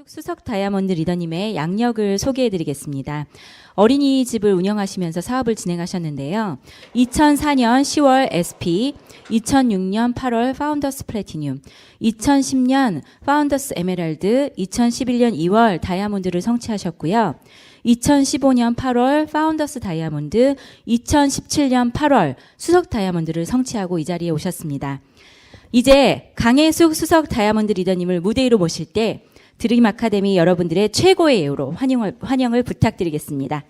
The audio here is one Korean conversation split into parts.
수석 다이아몬드 리더님의 양력을 소개해드리겠습니다. 어린이집을 운영하시면서 사업을 진행하셨는데요. 2004년 10월 SP, 2006년 8월 파운더스 플래티늄, 2010년 파운더스 에메랄드, 2011년 2월 다이아몬드를 성취하셨고요. 2015년 8월 파운더스 다이아몬드, 2017년 8월 수석 다이아몬드를 성취하고 이 자리에 오셨습니다. 이제 강혜숙 수석 다이아몬드 리더님을 무대 위로 모실 때 드림 아카데미 여러분들의 최고의 예우로 환영을 부탁드리겠습니다.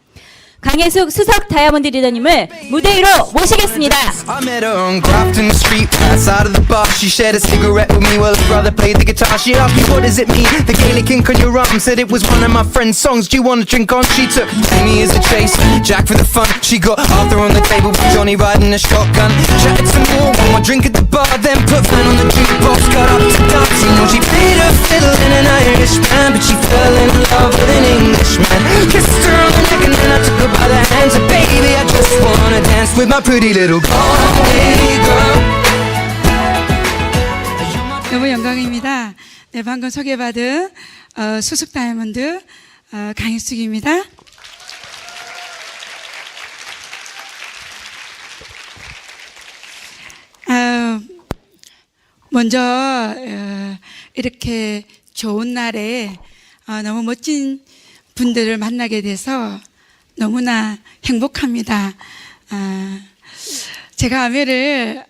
강혜숙 수석 다이아몬드 리더님을 무대 위로 모시겠습니다. I met her on Grafton Street, outside of the bar. She shared a cigarette with me while her brother played the guitar. She asked me, what does it mean? The Gaelic ink on your arm. Said it was one of my friend's songs. Do you want to drink on? She took Amy as a chase, Jack for the fun. She got Arthur on the table with Johnny riding a shotgun. Chatted some more, one more drink at the bar, then put Van on the jukebox. Got up to dancing. Well, she played her fiddle in an Irish band, but she fell in love with an Englishman. Kissed her on the neck and then I took her by the hands. And baby, I just wanna dance with my pretty little Galway girl. 너무 영광입니다. 네, 방금 소개받은 수석 다이아몬드 강혜숙입니다. 먼저 이렇게 좋은 날에 너무 멋진 분들을 만나게 돼서 너무나 행복합니다. 제가 아메를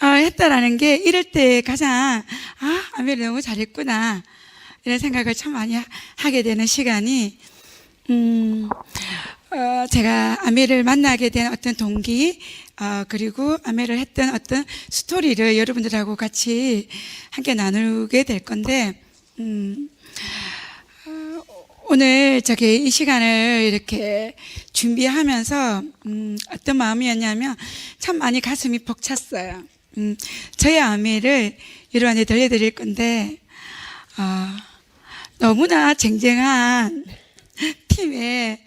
했다라는 게 이럴 때 가장 아메를 너무 잘했구나 이런 생각을 참 많이 하게 되는 시간이 제가 아메를 만나게 된 어떤 동기 그리고 아메를 했던 어떤 스토리를 여러분들하고 같이 함께 나누게 될 건데 오늘 이 시간을 이렇게 준비하면서 어떤 마음이었냐면 참 많이 가슴이 벅찼어요. 저의 아미를 여러분한테 들려드릴 건데 너무나 쟁쟁한 팀에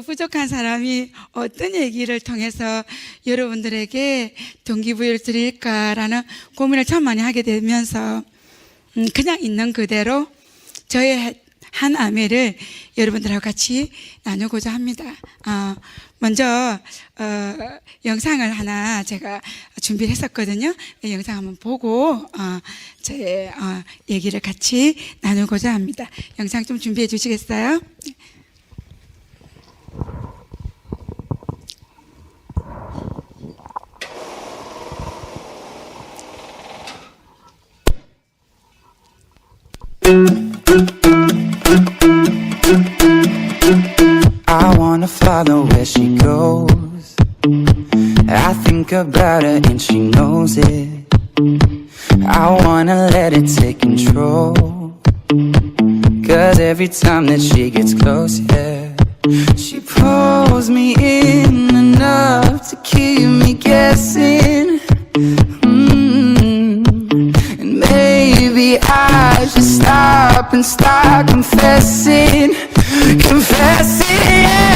부족한 사람이 어떤 얘기를 통해서 여러분들에게 동기부여를 드릴까라는 고민을 참 많이 하게 되면서 그냥 있는 그대로 저의 한 아메를 여러분들하고 같이 나누고자 합니다. 먼저 영상을 하나 제가 준비를 했었거든요. 영상 한번 보고 제 얘기를 같이 나누고자 합니다. 영상 좀 준비해 주시겠어요? I wanna follow where she goes. I think about her and she knows it. I wanna let it take control. Cause every time that she gets close, yeah, she pulls me in enough to keep me guessing. And maybe I should stop and start confessing. Yeah.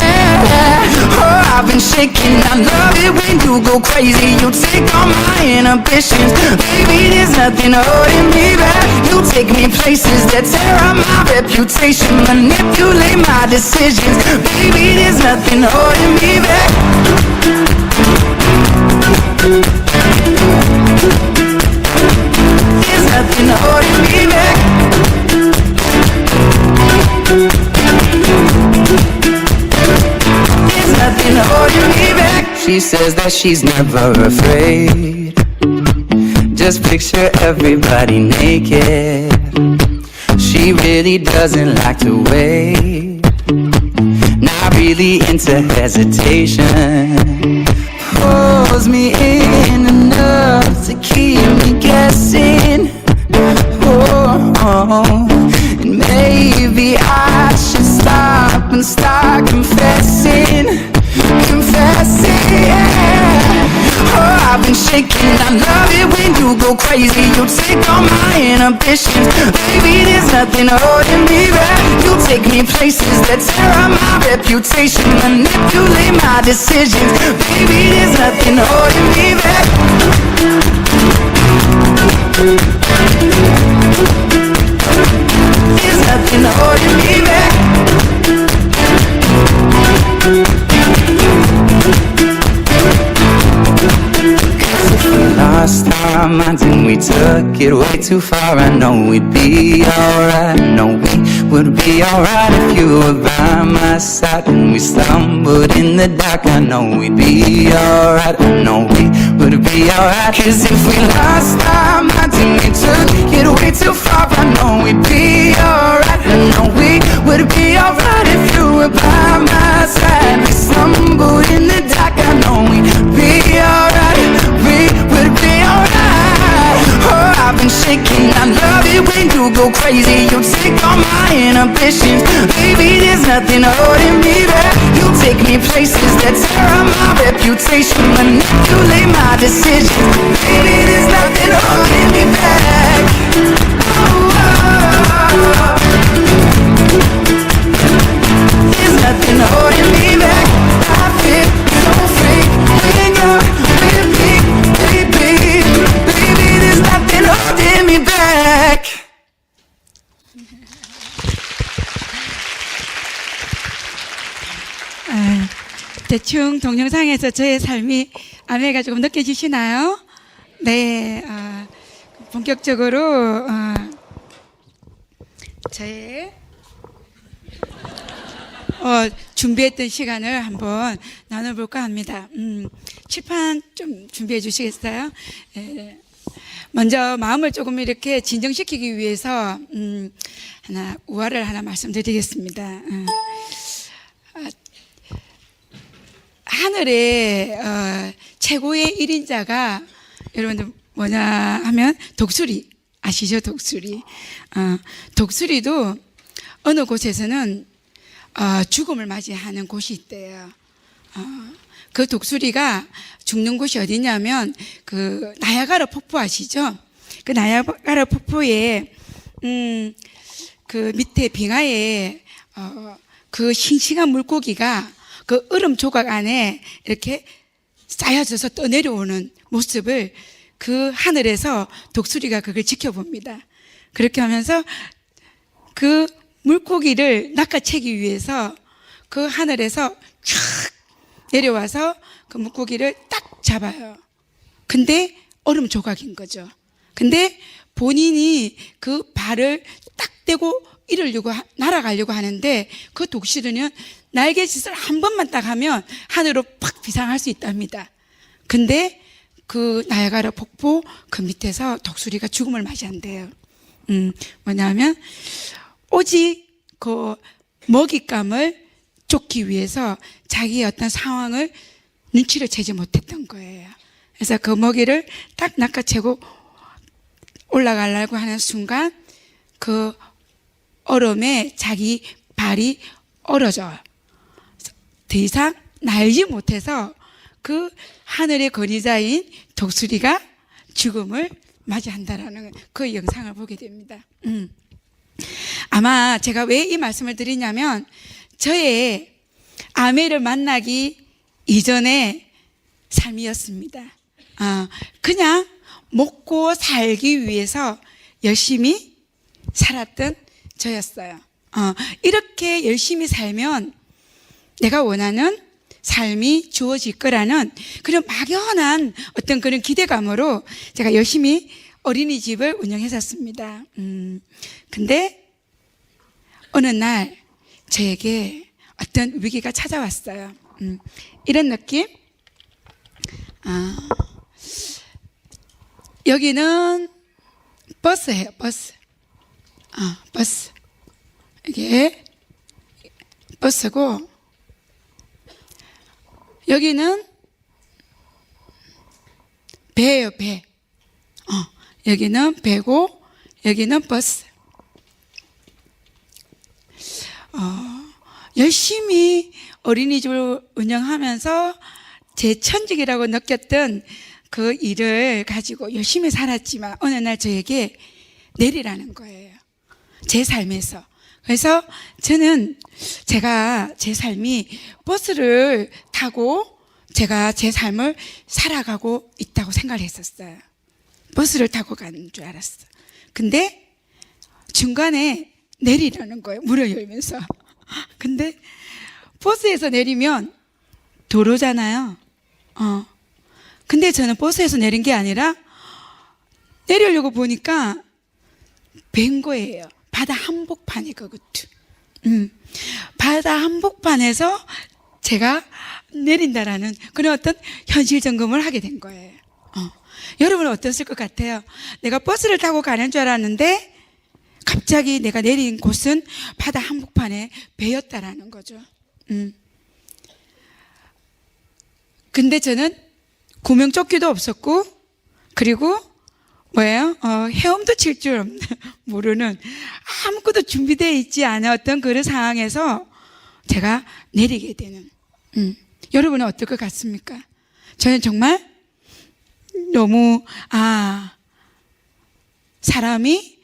Oh, I've been shaking. I love it when you go crazy. You take all my inhibitions. Baby, there's nothing holding me back. You take me places that tear up my reputation, manipulate my decisions. Baby, there's nothing holding me back. There's nothing holding me back. There's nothing holding me back. She says that she's never afraid. Just picture everybody naked. She really doesn't like to wait. Not really into hesitation. Pulls me in enough to keep me guessing. And maybe I should stop and start confessing, yeah. Oh, I've been shaking. I love it when you go crazy. You take all my inhibitions. Baby, there's nothing holding me back. You take me places that tear up my reputation, manipulate my decisions. Baby, there's nothing holding me back. There's nothing minds and we took it way too far. I know we'd be alright. I know we would be alright if you were by my side. When we stumbled in the dark, I know we'd be alright. I know we would be alright. Cause if we lost our minds and we took it way too far, I know we'd be alright. I know we would be alright if you were by my side. We stumbled in the dark, I know we'd be alright. We would be alright. Oh, I've been shaking, I love it when you go crazy. You take all my inhibitions. Baby, there's nothing holding me back. You take me places that tear up my reputation, manipulate my decisions. Baby, there's nothing holding me back. Oh, oh, oh. There's nothing holding me back. I feel so free when you're with me, baby. Baby, there's nothing holding me back. 대충 동영상에서 저의 삶이 아메가 조금 느껴지시나요? 네, 본격적으로 저의 준비했던 시간을 한번 나눠볼까 합니다. 칠판 좀 준비해 주시겠어요? 예. 먼저 마음을 조금 이렇게 진정시키기 위해서 우화를 하나 말씀드리겠습니다. 하늘의 최고의 1인자가 여러분들 뭐냐 하면 독수리 아시죠? 독수리. 독수리도 어느 곳에서는 죽음을 맞이하는 곳이 있대요. 그 독수리가 죽는 곳이 어디냐면 그 나야가라 폭포 아시죠? 그 나야가라 폭포에 그 밑에 빙하에 그 싱싱한 물고기가 그 얼음 조각 안에 이렇게 쌓여져서 떠내려오는 모습을 그 하늘에서 독수리가 그걸 지켜봅니다. 그렇게 하면서 그 물고기를 낚아채기 위해서 그 하늘에서 쫙 내려와서 그 물고기를 딱 잡아요. 근데 얼음 조각인 거죠. 근데 본인이 그 발을 딱 떼고 날아가려고 하는데 그 독수리는 날개짓을 한 번만 딱 하면 하늘로 팍 비상할 수 있답니다. 근데 그 나야가라 폭포 그 밑에서 독수리가 죽음을 맞이한대요. 뭐냐면 오직 그 먹잇감을 쫓기 위해서 자기의 어떤 상황을 눈치를 채지 못했던 거예요. 그래서 그 먹이를 딱 낚아채고 올라가려고 하는 순간 그 얼음에 자기 발이 얼어져요. 더 이상 날지 못해서 그 하늘의 거리자인 독수리가 죽음을 맞이한다라는 그 영상을 보게 됩니다. 아마 제가 왜 이 말씀을 드리냐면 저의 아메를 만나기 이전의 삶이었습니다. 그냥 먹고 살기 위해서 열심히 살았던 저였어요. 이렇게 열심히 살면 내가 원하는 삶이 주어질 거라는 그런 막연한 어떤 그런 기대감으로 제가 열심히 어린이집을 운영했었습니다. 근데 어느 날 저에게 어떤 위기가 찾아왔어요. 이런 느낌? 여기는 버스예요, 버스. 버스. 이게 버스고, 여기는 배예요, 배. 여기는 배고, 여기는 버스. 열심히 어린이집을 운영하면서 제 천직이라고 느꼈던 그 일을 가지고 열심히 살았지만 어느 날 저에게 내리라는 거예요. 제 삶에서. 그래서 저는 제가 제 삶이 버스를 타고 제가 제 삶을 살아가고 있다고 생각을 했었어요. 버스를 타고 가는 줄 알았어. 근데 중간에 내리라는 거예요. 문을 열면서. 근데 버스에서 내리면 도로잖아요. 근데 저는 버스에서 내린 게 아니라 내리려고 보니까 뵌 거예요. 바다 한복판에 그것도. 바다 한복판에서 제가 내린다라는 그런 어떤 현실 점검을 하게 된 거예요. 여러분은 어땠을 것 같아요? 내가 버스를 타고 가는 줄 알았는데 갑자기 내가 내린 곳은 바다 한복판에 배였다라는 거죠. 근데 저는 구명조끼도 없었고, 그리고 뭐예요? 헤엄도 칠 줄 모르는, 아무것도 준비되어 있지 않았던 그런 상황에서 제가 내리게 되는. 여러분은 어떨 것 같습니까? 저는 정말 너무 사람이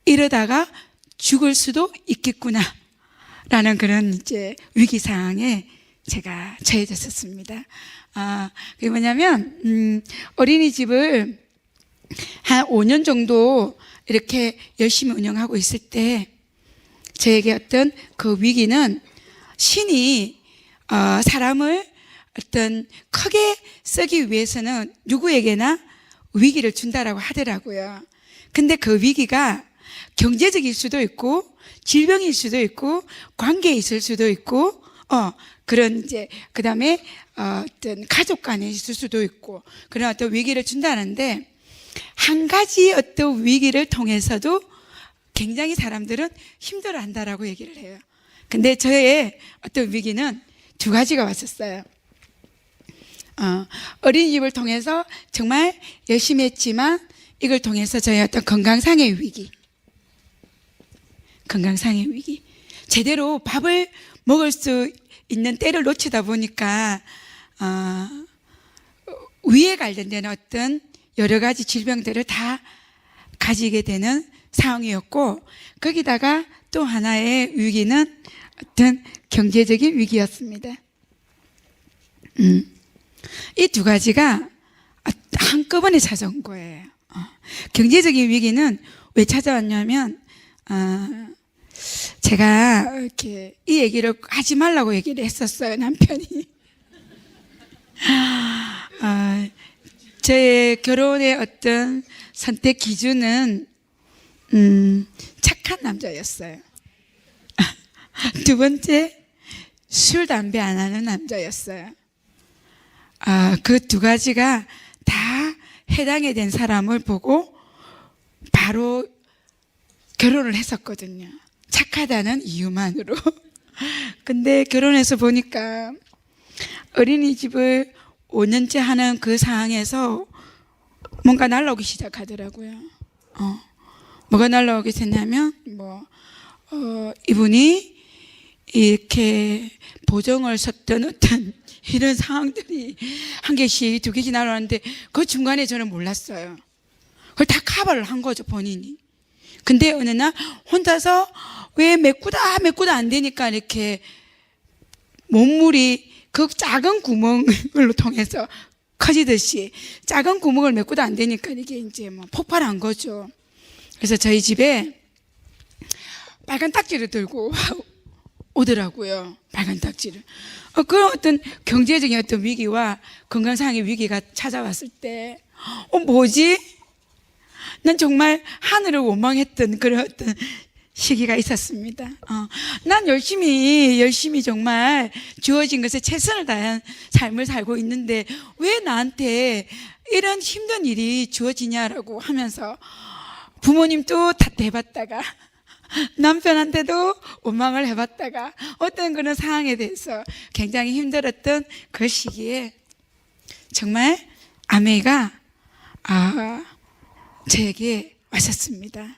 이러다가 죽을 수도 있겠구나 라는 그런 이제 위기 상황에 제가 처해졌었습니다. 그게 뭐냐면 어린이집을 한 5년 정도 이렇게 열심히 운영하고 있을 때 저에게 어떤 그 위기는 신이 사람을 어떤 크게 쓰기 위해서는 누구에게나 위기를 준다라고 하더라고요. 근데 그 위기가 경제적일 수도 있고 질병일 수도 있고 관계에 있을 수도 있고 그런 이제 그다음에 어떤 가족 간에 있을 수도 있고 그런 어떤 위기를 준다는데, 한 가지 어떤 위기를 통해서도 굉장히 사람들은 힘들어한다라고 얘기를 해요. 근데 저의 어떤 위기는 두 가지가 왔었어요. 어린이집을 통해서 정말 열심히 했지만 이걸 통해서 저의 어떤 건강상의 위기, 제대로 밥을 먹을 수 있는 때를 놓치다 보니까 위에 관련된 어떤 여러 가지 질병들을 다 가지게 되는 상황이었고, 거기다가 또 하나의 위기는 어떤 경제적인 위기였습니다. 이 두 가지가 한꺼번에 찾아온 거예요. 경제적인 위기는 왜 찾아왔냐면, 제가 이렇게 이 얘기를 하지 말라고 얘기를 했었어요, 남편이. 제 결혼의 어떤 선택 기준은 착한 남자였어요. 두 번째, 술, 담배 안 하는 남자였어요. 그 두 가지가 다 해당이 된 사람을 보고 바로 결혼을 했었거든요. 착하다는 이유만으로. 근데 결혼해서 보니까 어린이집을 5년째 하는 그 상황에서 뭔가 날라오기 시작하더라고요. 뭐가 날라오게 됐냐면, 이분이 이렇게 보정을 섰던 어떤 이런 상황들이 한 개씩 두 개씩 날아왔는데 그 중간에 저는 몰랐어요. 그걸 다 커버를 한 거죠, 본인이. 근데 어느 날 혼자서 왜 메꾸다 안 되니까 이렇게 몸물이 그 작은 구멍을 통해서 커지듯이 작은 구멍을 메꾸다 안 되니까 이게 이제 폭발한 거죠. 그래서 저희 집에 빨간 딱지를 들고 오더라고요. 빨간 딱지를. 그런 어떤 경제적인 어떤 위기와 건강상의 위기가 찾아왔을 때, 뭐지? 난 정말 하늘을 원망했던 그런 어떤 시기가 있었습니다. 난 열심히 정말 주어진 것에 최선을 다한 삶을 살고 있는데 왜 나한테 이런 힘든 일이 주어지냐라고 하면서 부모님도 탓해봤다가 남편한테도 원망을 해봤다가 어떤 그런 상황에 대해서 굉장히 힘들었던 그 시기에 정말 아메이가 저에게 왔었습니다.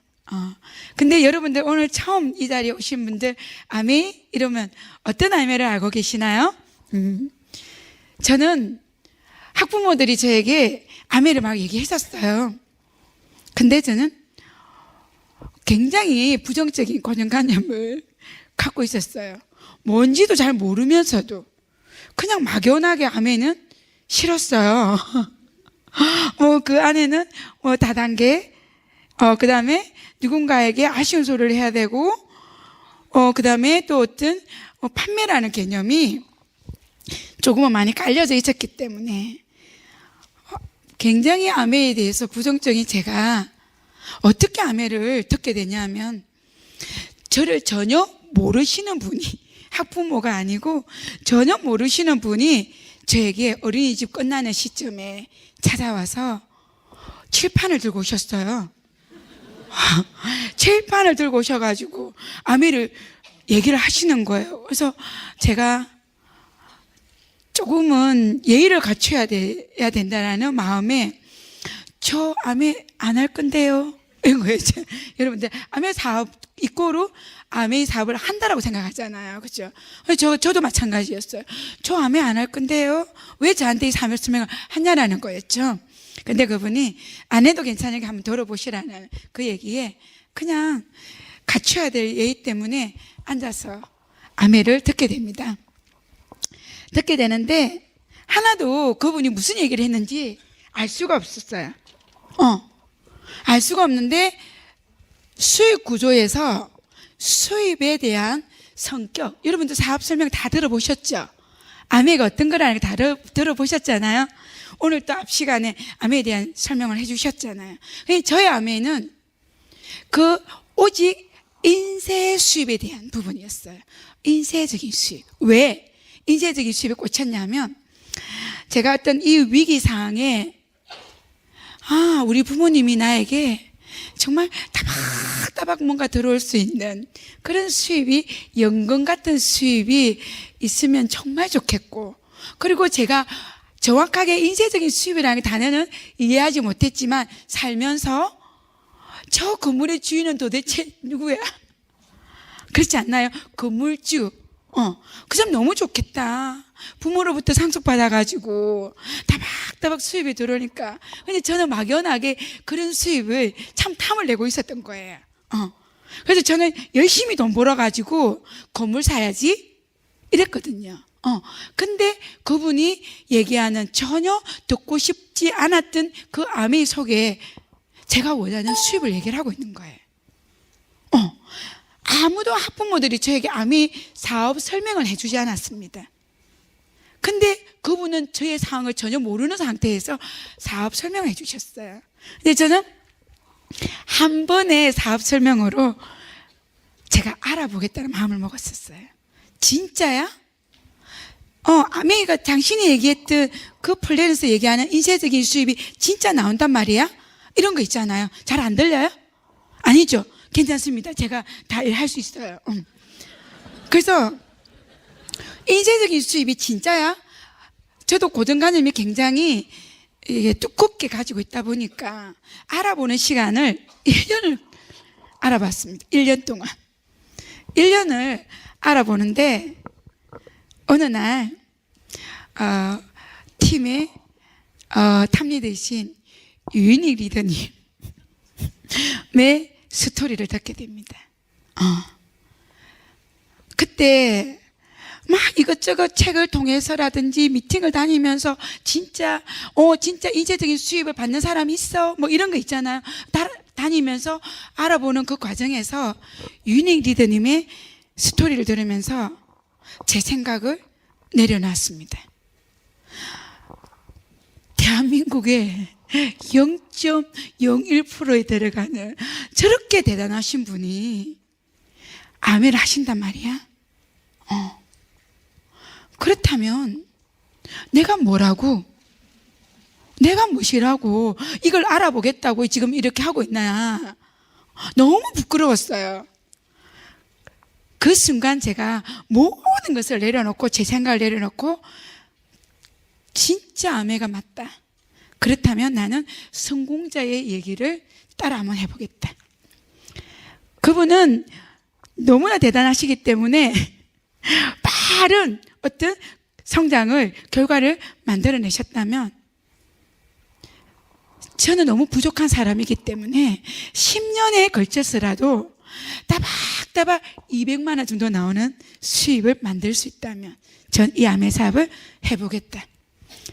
근데 여러분들 오늘 처음 이 자리에 오신 분들 아메이 이러면 어떤 아메이를 알고 계시나요? 저는 학부모들이 저에게 아메이를 막 얘기했었어요. 근데 저는 굉장히 부정적인 고정관념을 갖고 있었어요. 뭔지도 잘 모르면서도 그냥 막연하게 아메이는 싫었어요. 그 안에는 다단계, 그 다음에 누군가에게 아쉬운 소리를 해야 되고, 그 다음에 또 어떤 판매라는 개념이 조금은 많이 깔려져 있었기 때문에 굉장히 아메이에 대해서 부정적인 제가 어떻게 아메를 듣게 되냐면 저를 전혀 모르시는 분이 학부모가 아니고 전혀 모르시는 분이 저에게 어린이집 끝나는 시점에 찾아와서 칠판을 들고 오셨어요. 칠판을 들고 오셔가지고 아메를 얘기를 하시는 거예요. 그래서 제가 조금은 예의를 갖춰야 된다라는 마음에 저 아메 안 할 건데요. 이런 거예요. 여러분들 아메 사업 이꼬로 아메 사업을 한다라고 생각하잖아요. 그렇죠? 저도 마찬가지였어요. 저 아메 안 할 건데요. 왜 저한테 이 사업 설명을 하냐라는 거였죠. 근데 그분이 안 해도 괜찮으니까 한번 들어보시라는 그 얘기에 그냥 갖춰야 될 예의 때문에 앉아서 아메를 듣게 됩니다. 듣게 되는데 하나도 그분이 무슨 얘기를 했는지 알 수가 없었어요. 알 수가 없는데 수입 구조에서 수입에 대한 성격, 여러분들 사업 설명 다 들어보셨죠? 아메가 어떤 거라는 거 다 들어보셨잖아요. 오늘 또 앞 시간에 아메에 대한 설명을 해주셨잖아요. 저의 아메는 그 오직 인쇄 수입에 대한 부분이었어요. 인쇄적인 수입. 왜 인쇄적인 수입에 꽂혔냐면 제가 어떤 이 위기 상황에 우리 부모님이 나에게 정말 따박따박 뭔가 들어올 수 있는 그런 수입이, 연금 같은 수입이 있으면 정말 좋겠고, 그리고 제가 정확하게 인쇄적인 수입이라는 단어는 이해하지 못했지만 살면서 저 건물의 주인은 도대체 누구야? 그렇지 않나요? 건물주. 그 점 너무 좋겠다. 부모로부터 상속받아가지고 따박따박 수입이 들어오니까. 근데 저는 막연하게 그런 수입을 참 탐을 내고 있었던 거예요. 그래서 저는 열심히 돈 벌어가지고 건물 사야지 이랬거든요. 근데 그분이 얘기하는 전혀 듣고 싶지 않았던 그 아메 속에 제가 원하는 수입을 얘기를 하고 있는 거예요. 아무도 학부모들이 저에게 아메 사업 설명을 해주지 않았습니다. 근데 그분은 저의 상황을 전혀 모르는 상태에서 사업 설명을 해주셨어요. 근데 저는 한 번의 사업 설명으로 제가 알아보겠다는 마음을 먹었었어요. 진짜야? 아메가 당신이 얘기했던 그 플랜에서 얘기하는 인쇄적인 수입이 진짜 나온단 말이야? 이런 거 있잖아요. 잘 안 들려요? 아니죠? 괜찮습니다. 제가 다 할 수 있어요. 그래서 인쇄적인 수입이 진짜야? 저도 고정관념이 굉장히 이게 두껍게 가지고 있다 보니까 알아보는 시간을 1년을 알아봤습니다. 1년 동안. 1년을 알아보는데 어느 날 팀의 탑리더이신 유인익 리더님의 스토리를 듣게 됩니다. 그때 막 이것저것 책을 통해서라든지 미팅을 다니면서 진짜 인쇄적인 수입을 받는 사람이 있어? 뭐 이런 거 있잖아요. 다니면서 알아보는 그 과정에서 유인익 리더님의 스토리를 들으면서 제 생각을 내려놨습니다. 대한민국의 0.01%에 들어가는 저렇게 대단하신 분이 아메를 하신단 말이야. 그렇다면 내가 뭐라고, 내가 무엇이라고 이걸 알아보겠다고 지금 이렇게 하고 있나. 너무 부끄러웠어요. 그 순간 제가 모든 것을 내려놓고 제 생각을 내려놓고 진짜 아메가 맞다. 그렇다면 나는 성공자의 얘기를 따라 한번 해보겠다. 그분은 너무나 대단하시기 때문에 빠른 어떤 성장을, 결과를 만들어내셨다면 저는 너무 부족한 사람이기 때문에 10년에 걸쳐서라도 따박따박 200만 원 정도 나오는 수입을 만들 수 있다면 전 이 아메 사업을 해보겠다.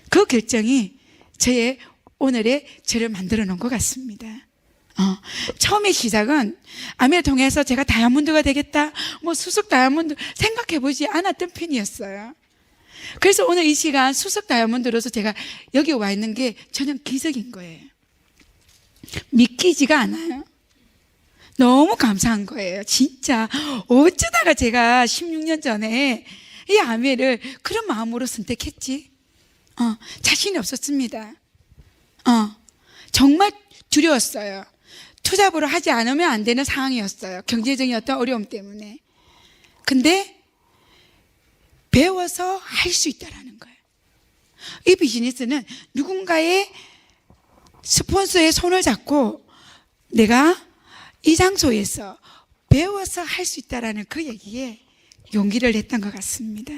그 결정이 저의 오늘의 저를 만들어 놓은 것 같습니다. 처음에 시작은 아메를 통해서 제가 다이아몬드가 되겠다, 뭐 수석 다이아몬드 생각해보지 않았던 편이었어요. 그래서 오늘 이 시간 수석 다이아몬드로서 제가 여기 와 있는 게 저는 기적인 거예요. 믿기지가 않아요. 너무 감사한 거예요. 진짜 어쩌다가 제가 16년 전에 이 아메를 그런 마음으로 선택했지? 자신이 없었습니다. 정말 두려웠어요. 투잡으로 하지 않으면 안 되는 상황이었어요. 경제적인 어떤 어려움 때문에. 근데 배워서 할 수 있다라는 거예요. 이 비즈니스는 누군가의 스폰서의 손을 잡고 내가 이 장소에서 배워서 할 수 있다라는 그 얘기에 용기를 냈던 것 같습니다.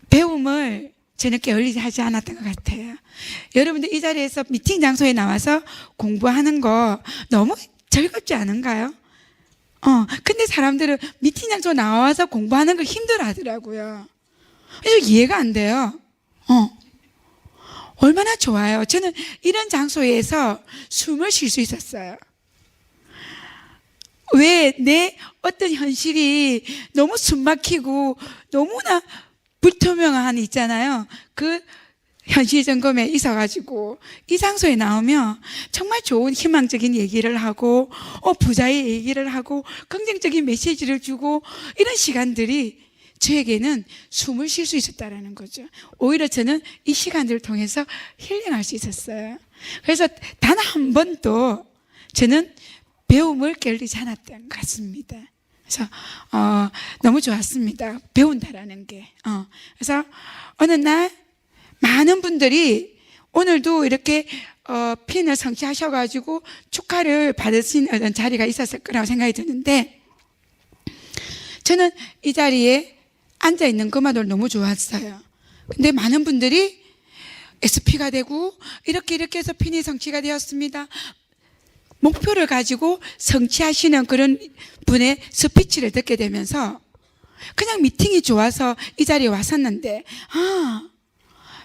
배움을 저는 게을리지 하지 않았던 것 같아요. 여러분들 이 자리에서 미팅 장소에 나와서 공부하는 거 너무 즐겁지 않은가요? 근데 사람들은 미팅 장소 나와서 공부하는 걸 힘들어 하더라고요. 그래서 이해가 안 돼요. 얼마나 좋아요. 저는 이런 장소에서 숨을 쉴 수 있었어요. 왜 내 어떤 현실이 너무 숨막히고 너무나 불투명한 있잖아요. 그 현실 점검에 있어가지고 이 장소에 나오면 정말 좋은 희망적인 얘기를 하고 부자의 얘기를 하고 긍정적인 메시지를 주고 이런 시간들이 저에게는 숨을 쉴 수 있었다라는 거죠. 오히려 저는 이 시간들을 통해서 힐링할 수 있었어요. 그래서 단 한 번도 저는 배움을 게을리지 않았던 것 같습니다. 그래서 너무 좋았습니다. 배운다라는 게. 그래서 어느 날 많은 분들이 오늘도 이렇게 핀을 성취하셔가지고 축하를 받으신 자리가 있었을 거라고 생각이 드는데 저는 이 자리에 앉아 있는 것만으로 너무 좋았어요. 근데 많은 분들이 SP가 되고 이렇게 해서 핀이 성취가 되었습니다. 목표를 가지고 성취하시는 그런 분의 스피치를 듣게 되면서 그냥 미팅이 좋아서 이 자리에 왔었는데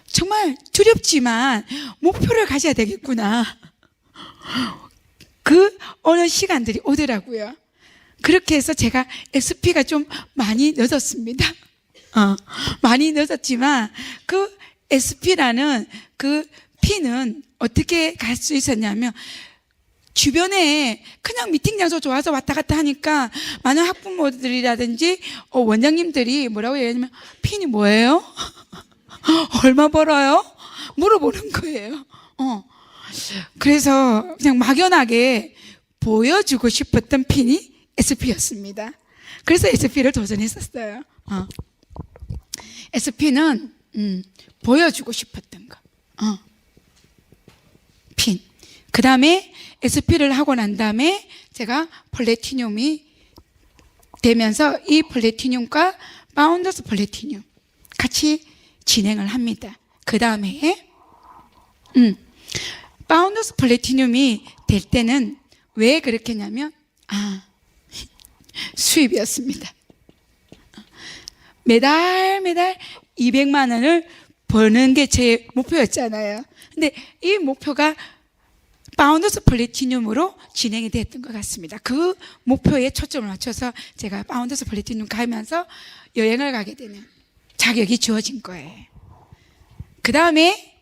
정말 두렵지만 목표를 가져야 되겠구나. 그 어느 시간들이 오더라고요. 그렇게 해서 제가 SP가 좀 많이 늦었습니다. 많이 늦었지만 그 SP라는 그 P는 어떻게 갈 수 있었냐면 주변에 그냥 미팅 장소 좋아서 왔다 갔다 하니까 많은 학부모들이라든지 원장님들이 뭐라고 얘기하냐면 P는 뭐예요? 얼마 벌어요? 물어보는 거예요. 그래서 그냥 막연하게 보여주고 싶었던 핀이 SP였습니다. 그래서 SP를 도전했었어요. SP는 보여주고 싶었던 거. 핀. 그 다음에 SP를 하고 난 다음에 제가 플래티늄이 되면서 이 플래티늄과 파운더스 플래티늄 같이 진행을 합니다. 그 다음에 파운더스 플래티늄이 될 때는 왜 그렇게 했냐면 수입이었습니다. 매달 200만 원을 버는 게 제 목표였잖아요. 근데 이 목표가 파운더스 플래티늄으로 진행이 됐던 것 같습니다. 그 목표에 초점을 맞춰서 제가 파운더스 플래티늄 가면서 여행을 가게 되는 자격이 주어진 거예요. 그 다음에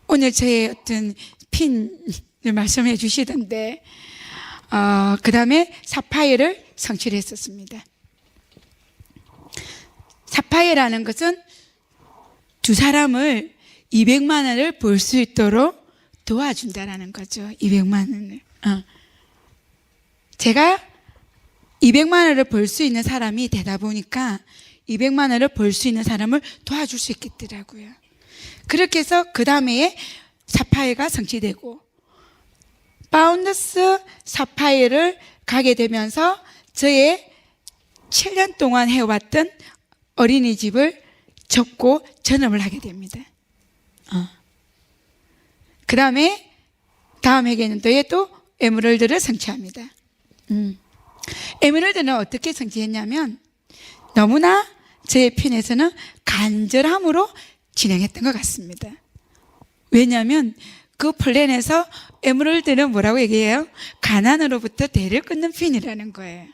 오늘 제 어떤 핀을 말씀해 주시던데 그 다음에 사파이어를 성취를 했었습니다. 사파이어라는 것은 두 사람을 200만 원을 벌 수 있도록 도와준다라는 거죠. 200만 원을. 제가 200만 원을 벌 수 있는 사람이 되다 보니까 200만 원을 벌 수 있는 사람을 도와줄 수 있겠더라고요. 그렇게 해서 그 다음에 사파이어가 성취되고 파운더스 사파이어를 가게 되면서 저의 7년 동안 해왔던 어린이집을 접고 전업을 하게 됩니다. 그 다음에 다음 회계년도에 또 에메랄드를 성취합니다. 에메랄드는 어떻게 성취했냐면 너무나 제 핀에서는 간절함으로 진행했던 것 같습니다. 왜냐하면 그 플랜에서 에메랄드는 뭐라고 얘기해요? 가난으로부터 대를 끊는 핀이라는 거예요.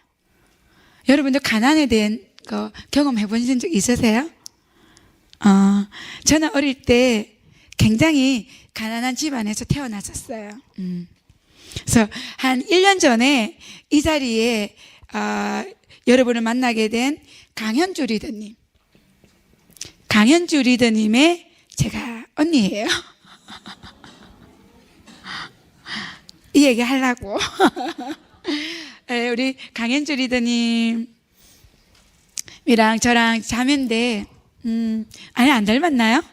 여러분들 가난에 대한 거 경험해 보신 적 있으세요? 저는 어릴 때 굉장히 가난한 집안에서 태어났었어요. 그래서 한 1년 전에 이 자리에 여러분을 만나게 된 강현주 리더님. 강현주 리더님의 제가 언니예요. 이 얘기 하려고. 우리 강현주 리더님이랑 저랑 자매인데, 아니, 안 닮았나요?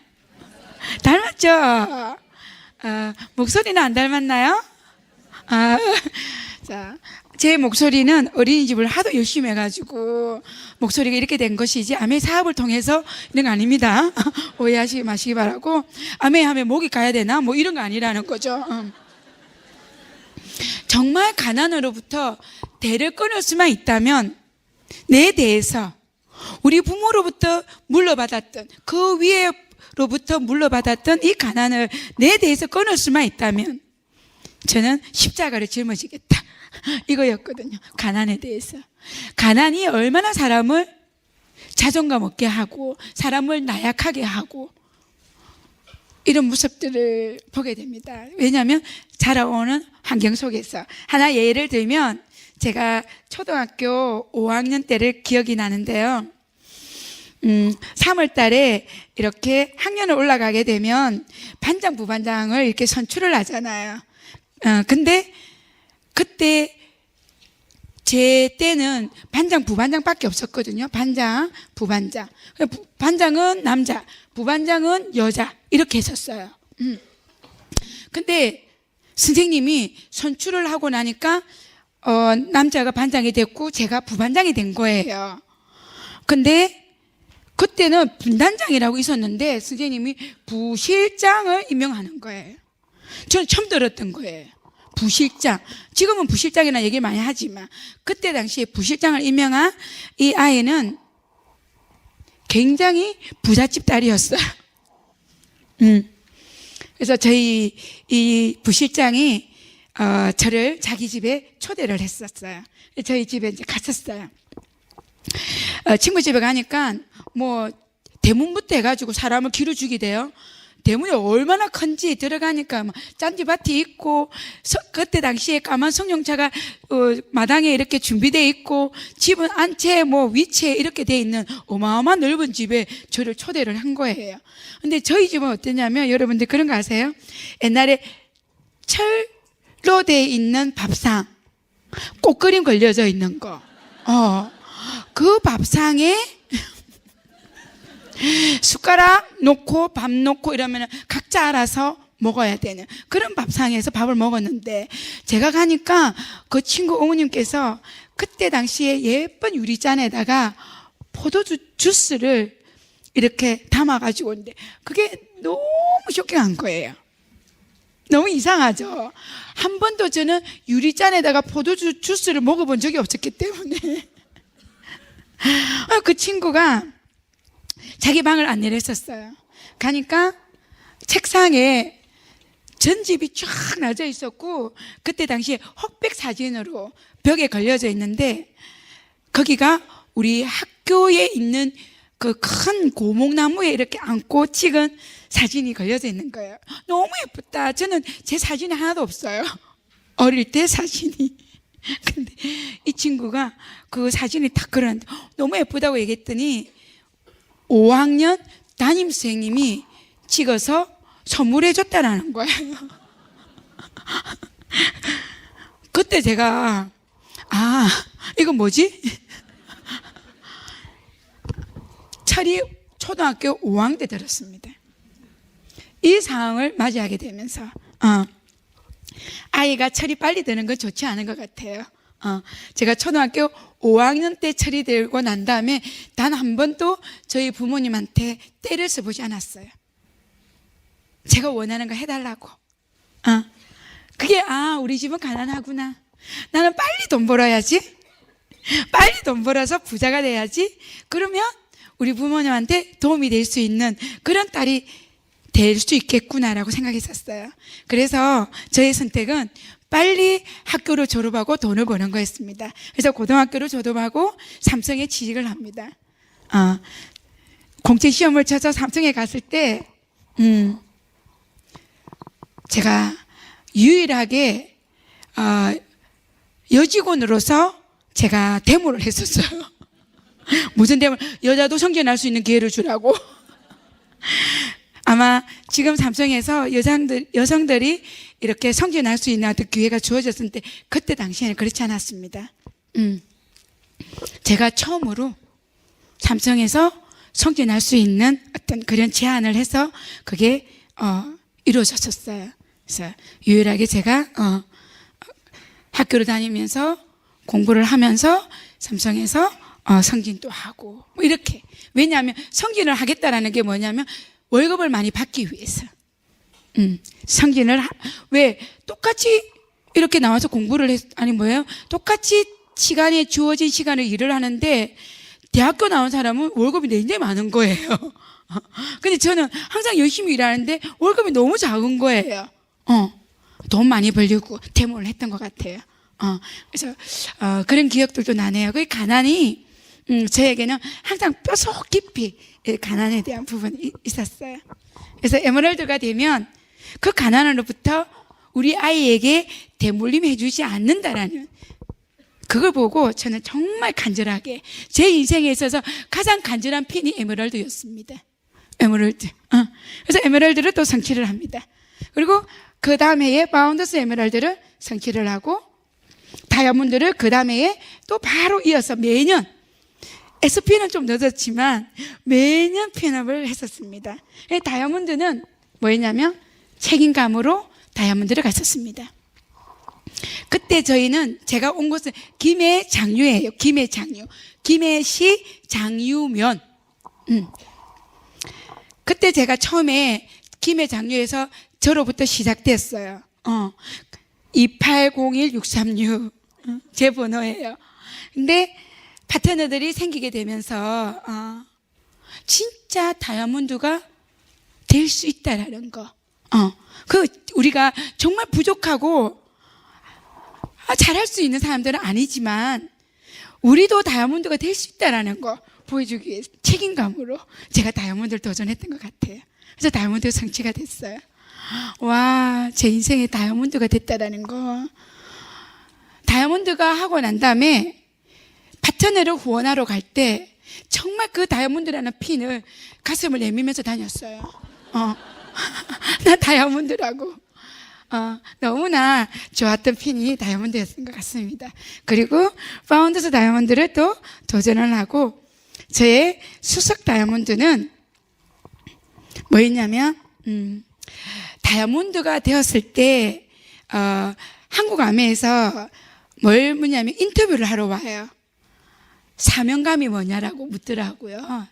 닮았죠? 목소리는 안 닮았나요? 자, 제 목소리는 어린이집을 하도 열심히 해가지고 목소리가 이렇게 된 것이지 아메 사업을 통해서 이런 거 아닙니다. 오해하시지 마시기 바라고. 아메 하면 목이 가야 되나? 뭐 이런 거 아니라는 거죠. 정말 가난으로부터 대를 끊을 수만 있다면 내 대에서 우리 부모로부터 물려받았던 그 위에로부터 물려받았던 이 가난을 내 대에서 끊을 수만 있다면 저는 십자가를 짊어지겠다. 이거였거든요. 가난에 대해서. 가난이 얼마나 사람을 자존감 없게 하고 사람을 나약하게 하고 이런 모습들을 보게 됩니다. 왜냐하면 자라오는 환경 속에서. 하나 예를 들면 제가 초등학교 5학년 때를 기억이 나는데요. 3월 달에 이렇게 학년을 올라가게 되면 반장, 부반장을 이렇게 선출을 하잖아요. 근데 그때 제 때는 반장, 부반장밖에 없었거든요. 반장, 부반장. 반장은 남자, 부반장은 여자. 이렇게 했었어요. 근데 선생님이 선출을 하고 나니까 남자가 반장이 됐고 제가 부반장이 된 거예요. 근데 그때는 분단장이라고 있었는데 선생님이 부실장을 임명하는 거예요. 저는 처음 들었던 거예요. 부실장. 지금은 부실장이라는 얘기를 많이 하지만 그때 당시에 부실장을 임명한 이 아이는 굉장히 부잣집 딸이었어요. 그래서 저희 이 부실장이 저를 자기 집에 초대를 했었어요. 저희 집에 이제 갔었어요. 친구 집에 가니까 뭐 대문부터 해가지고 사람을 기로 죽이대요. 대문이 얼마나 큰지 들어가니까 짠디밭이 있고 그때 당시에 까만 성룡차가 마당에 이렇게 준비되어 있고 집은 안채 뭐 위채 이렇게 돼 있는 어마어마한 넓은 집에 저를 초대를 한 거예요. 근데 저희 집은 어땠냐면 여러분들 그런 거 아세요? 옛날에 철로 돼 있는 밥상 꽃그림 걸려져 있는 거. 그 밥상에 숟가락 놓고 밥 놓고 이러면 각자 알아서 먹어야 되는 그런 밥상에서 밥을 먹었는데 제가 가니까 그 친구 어머님께서 그때 당시에 예쁜 유리잔에다가 포도주 주스를 이렇게 담아가지고 오는데 그게 너무 쇼킹한 거예요. 너무 이상하죠. 한 번도 저는 유리잔에다가 포도주 주스를 먹어본 적이 없었기 때문에 그 친구가 자기 방을 안내를 했었어요. 가니까 책상에 전집이 쫙 놔져 있었고 그때 당시에 흑백 사진으로 벽에 걸려져 있는데 거기가 우리 학교에 있는 그 큰 고목나무에 이렇게 안고 찍은 사진이 걸려져 있는 거예요. 너무 예쁘다. 저는 제 사진이 하나도 없어요. 어릴 때 사진이. 근데 이 친구가 그 사진이 딱 그렸는데 너무 예쁘다고 얘기했더니 5학년 담임 선생님이 찍어서 선물해 줬다라는 거예요. 그때 제가 이건 뭐지? 철이 초등학교 5학년 때 들었습니다. 이 상황을 맞이하게 되면서 아이가 철이 빨리 드는 건 좋지 않은 것 같아요. 제가 초등학교 5학년 때 철이 들고 난 다음에 단 한 번도 저희 부모님한테 때를 써보지 않았어요. 제가 원하는 거 해달라고. 그게 우리 집은 가난하구나. 나는 빨리 돈 벌어야지. 빨리 돈 벌어서 부자가 돼야지. 그러면 우리 부모님한테 도움이 될 수 있는 그런 딸이 될 수 있겠구나라고 생각했었어요. 그래서 저의 선택은 빨리 학교를 졸업하고 돈을 버는 거였습니다. 그래서 고등학교를 졸업하고 삼성에 취직을 합니다. 공채시험을 쳐서 삼성에 갔을 때 제가 유일하게 여직원으로서 제가 데모를 했었어요. 무슨 데모? 여자도 성전할 수 있는 기회를 주라고. 아마 지금 삼성에서 여성들이 이렇게 성전할 수 있는 어떤 기회가 주어졌을 때 그때 당시에는 그렇지 않았습니다. 제가 처음으로 삼성에서 성전할 수 있는 어떤 그런 제안을 해서 그게 이루어졌었어요. 그래서 유일하게 제가 학교를 다니면서 공부를 하면서 삼성에서 성진도 하고 뭐 이렇게. 왜냐하면 성진을 하겠다라는 게 뭐냐면 월급을 많이 받기 위해서. 왜 똑같이 이렇게 나와서 공부를 아니 뭐예요? 똑같이 시간에 주어진 시간을 일을 하는데 대학교 나온 사람은 월급이 굉장히 많은 거예요. 근데 저는 항상 열심히 일하는데 월급이 너무 작은 거예요. 돈 많이 벌려고 데모를 했던 것 같아요. 그래서 그런 기억들도 나네요. 그 가난이 저에게는 항상 뼛속 깊이 가난에 대한 부분이 있었어요. 그래서 에메랄드가 되면 그 가난으로부터 우리 아이에게 대물림해 주지 않는다라는 그걸 보고 저는 정말 간절하게 제 인생에 있어서 가장 간절한 핀이 에메랄드였습니다. 에메랄드. 그래서 에메랄드를 또 성취를 합니다. 그리고 그 다음 해에 파운더스 에메랄드를 성취를 하고 다이아몬드를 그 다음 해에 또 바로 이어서 매년 SP는 좀 늦었지만 매년 핀업을 했었습니다. 다이아몬드는 뭐였냐면 책임감으로 다이아몬드를 갔었습니다. 그때 저희는 제가 온 곳은 김해장유예요. 김해장유. 김해시 장유면. 그때 제가 처음에 김해장유에서 저로부터 시작됐어요. 2801636 제 번호예요. 근데 파트너들이 생기게 되면서 진짜 다이아몬드가 될 수 있다라는 거. 우리가 정말 부족하고 잘할 수 있는 사람들은 아니지만 우리도 다이아몬드가 될 수 있다라는 거 보여주기 위해 책임감으로 제가 다이아몬드를 도전했던 것 같아요. 그래서 다이아몬드 성취가 됐어요. 와, 제 인생에 다이아몬드가 됐다라는 거. 다이아몬드가 하고 난 다음에 파트너를 후원하러 갈 때 정말 그 다이아몬드라는 핀을 가슴을 내밀면서 다녔어요. 나 다이아몬드라고. 너무나 좋았던 핀이 다이아몬드였던 것 같습니다. 그리고 파운더스 다이아몬드를 또 도전을 하고 저의 수석 다이아몬드는 뭐였냐면 다이아몬드가 되었을 때 한국아메에서 뭘 묻냐면 인터뷰를 하러 와요. 사명감이 뭐냐라고 묻더라고요.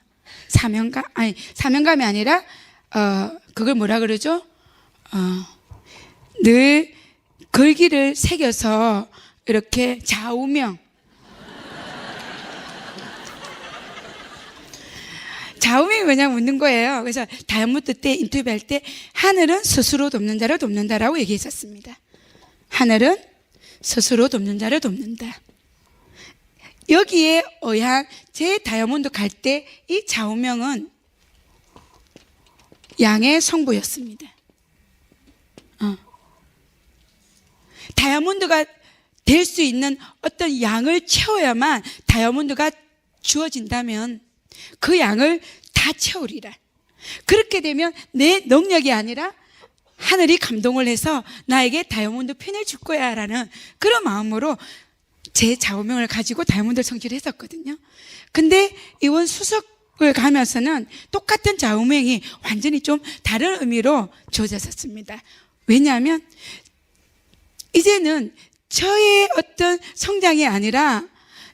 사명감이 아니라 그걸 뭐라 그러죠? 늘 글귀를 새겨서 이렇게 좌우명이 뭐냐 묻는 거예요. 그래서 다이아몬드 때 인터뷰할 때 하늘은 스스로 돕는 자를 돕는다라고 얘기했었습니다. 하늘은 스스로 돕는 자를 돕는다. 여기에 의한 제 다이아몬드 갈 때 이 좌우명은 양의 성부였습니다. 다이아몬드가 될 수 있는 어떤 양을 채워야만 다이아몬드가 주어진다면 그 양을 다 채우리라. 그렇게 되면 내 능력이 아니라 하늘이 감동을 해서 나에게 다이아몬드 핀을 줄 거야 라는 그런 마음으로 제 좌우명을 가지고 다이아몬드 성취를 했었거든요. 근데 이번 수석을 가면서는 똑같은 좌우명이 완전히 좀 다른 의미로 주어졌었습니다. 왜냐하면 이제는 저의 어떤 성장이 아니라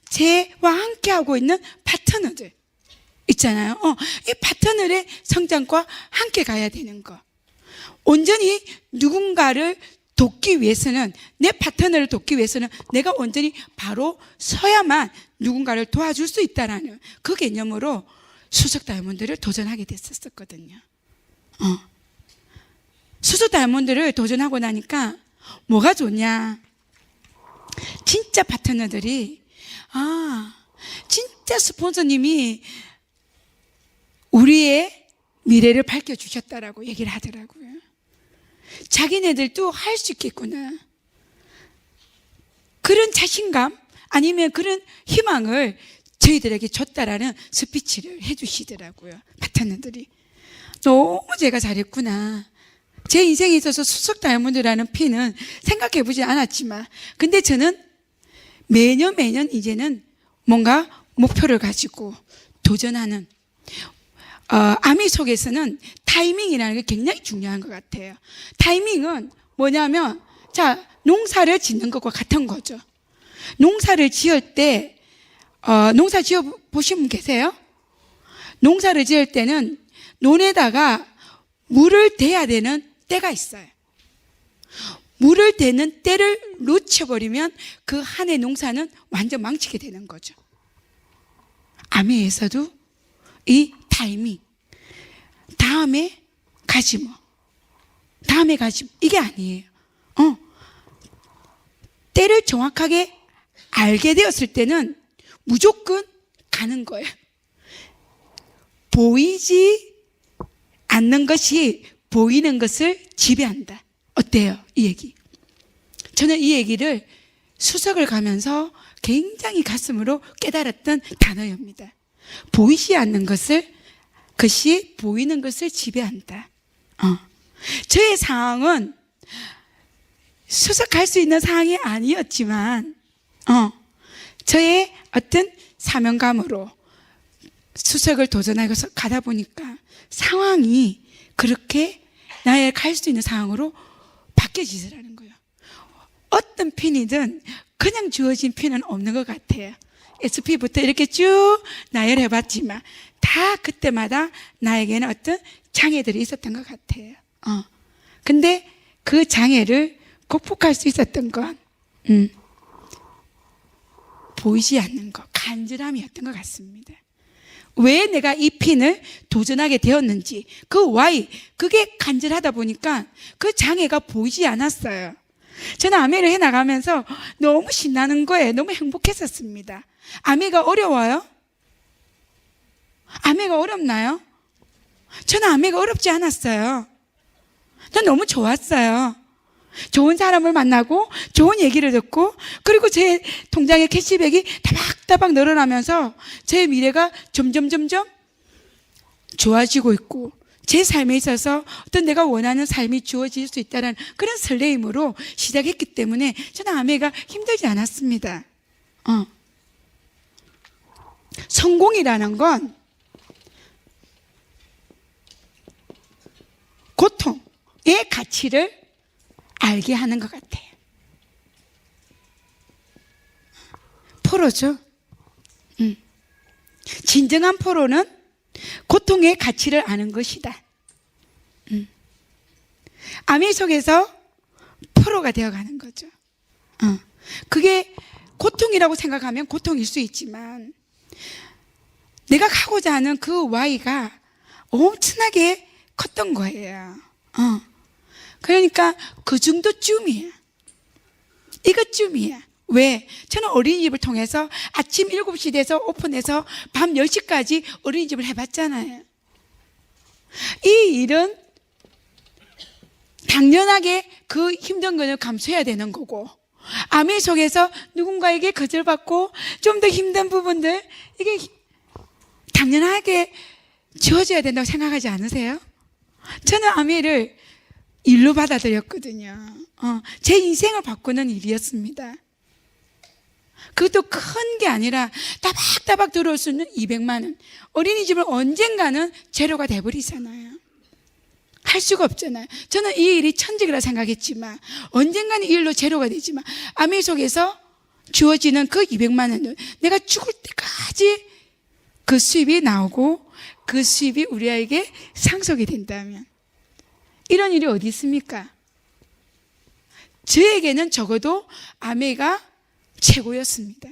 제와 함께하고 있는 파트너들 있잖아요. 이 파트너의 성장과 함께 가야 되는 거. 온전히 누군가를 돕기 위해서는, 내 파트너를 돕기 위해서는 내가 온전히 바로 서야만 누군가를 도와줄 수 있다라는 그 개념으로 수석 다이아몬드를 도전하게 됐었거든요. 수석 다이아몬드를 도전하고 나니까 뭐가 좋냐? 진짜 파트너들이, 진짜 스폰서님이 우리의 미래를 밝혀주셨다라고 얘기를 하더라고요. 자기네들도 할 수 있겠구나. 그런 자신감 아니면 그런 희망을 저희들에게 줬다라는 스피치를 해주시더라고요. 파트너들이. 너무 제가 잘했구나. 제 인생에 있어서 수석 다이아몬드라는 피는 생각해보지 않았지만, 근데 저는 매년 이제는 뭔가 목표를 가지고 도전하는, 아미 속에서는 타이밍이라는 게 굉장히 중요한 것 같아요. 타이밍은 뭐냐면, 자, 농사를 짓는 것과 같은 거죠. 농사를 지을 때, 농사 지어 보신 분 계세요? 농사를 지을 때는 논에다가 물을 대야 되는 때가 있어요. 물을 대는 때를 놓쳐버리면 그 한 해 농사는 완전 망치게 되는 거죠. 아미에서도 이 타이밍, 다음에 가지 뭐, 다음에 가지 뭐, 이게 아니에요. 때를 정확하게 알게 되었을 때는 무조건 가는 거예요. 보이지 않는 것이 보이는 것을 지배한다. 어때요? 이 얘기. 저는 이 얘기를 수석을 가면서 굉장히 가슴으로 깨달았던 단어입니다. 보이지 않는 것이 보이는 것을 지배한다. 저의 상황은 수석할 수 있는 상황이 아니었지만, 저의 어떤 사명감으로 수석을 도전하고서 가다 보니까 상황이 그렇게 나의 갈 수 있는 상황으로 바뀌어지더라는 거예요. 어떤 핀이든 그냥 주어진 핀은 없는 것 같아요. SP부터 이렇게 쭉 나열해 봤지만 다 그때마다 나에게는 어떤 장애들이 있었던 것 같아요. 근데 그 장애를 극복할 수 있었던 건 보이지 않는 것, 간절함이었던 것 같습니다. 왜 내가 이 핀을 도전하게 되었는지, 그 why, 그게 간절하다 보니까 그 장애가 보이지 않았어요. 저는 아메를 해나가면서 너무 신나는 거예요. 너무 행복했었습니다. 아메가 어려워요? 아메가 어렵나요? 저는 아메가 어렵지 않았어요. 전 너무 좋았어요. 좋은 사람을 만나고 좋은 얘기를 듣고, 그리고 제 통장의 캐시백이 다박다박 늘어나면서 제 미래가 점점 좋아지고 있고, 제 삶에 있어서 어떤 내가 원하는 삶이 주어질 수 있다는 그런 설레임으로 시작했기 때문에 저는 아메가 힘들지 않았습니다. 성공이라는 건 고통의 가치를 알게 하는 것 같아요. 포로죠. 진정한 포로는 고통의 가치를 아는 것이다. 아미 속에서 포로가 되어가는 거죠. 그게 고통이라고 생각하면 고통일 수 있지만, 내가 가고자 하는 그 Y가 엄청나게 컸던 거예요. 그러니까 그 정도쯤이야. 이것쯤이야. 왜? 저는 어린이집을 통해서 아침 7시 돼서 오픈해서 밤 10시까지 어린이집을 해봤잖아요. 이 일은 당연하게 그 힘든 거는 감수해야 되는 거고, 아미 속에서 누군가에게 거절받고 좀 더 힘든 부분들, 이게 당연하게 지워져야 된다고 생각하지 않으세요? 저는 아미를 일로 받아들였거든요. 제 인생을 바꾸는 일이었습니다. 그것도 큰 게 아니라 따박따박 들어올 수 있는 200만 원. 어린이집은 언젠가는 제로가 돼버리잖아요. 할 수가 없잖아요. 저는 이 일이 천직이라 생각했지만 언젠가는 이 일로 제로가 되지만, 아미 속에서 주어지는 그 200만 원은 내가 죽을 때까지 그 수입이 나오고 그 수입이 우리 아이에게 상속이 된다면, 이런 일이 어디 있습니까? 저에게는 적어도 아메가 최고였습니다.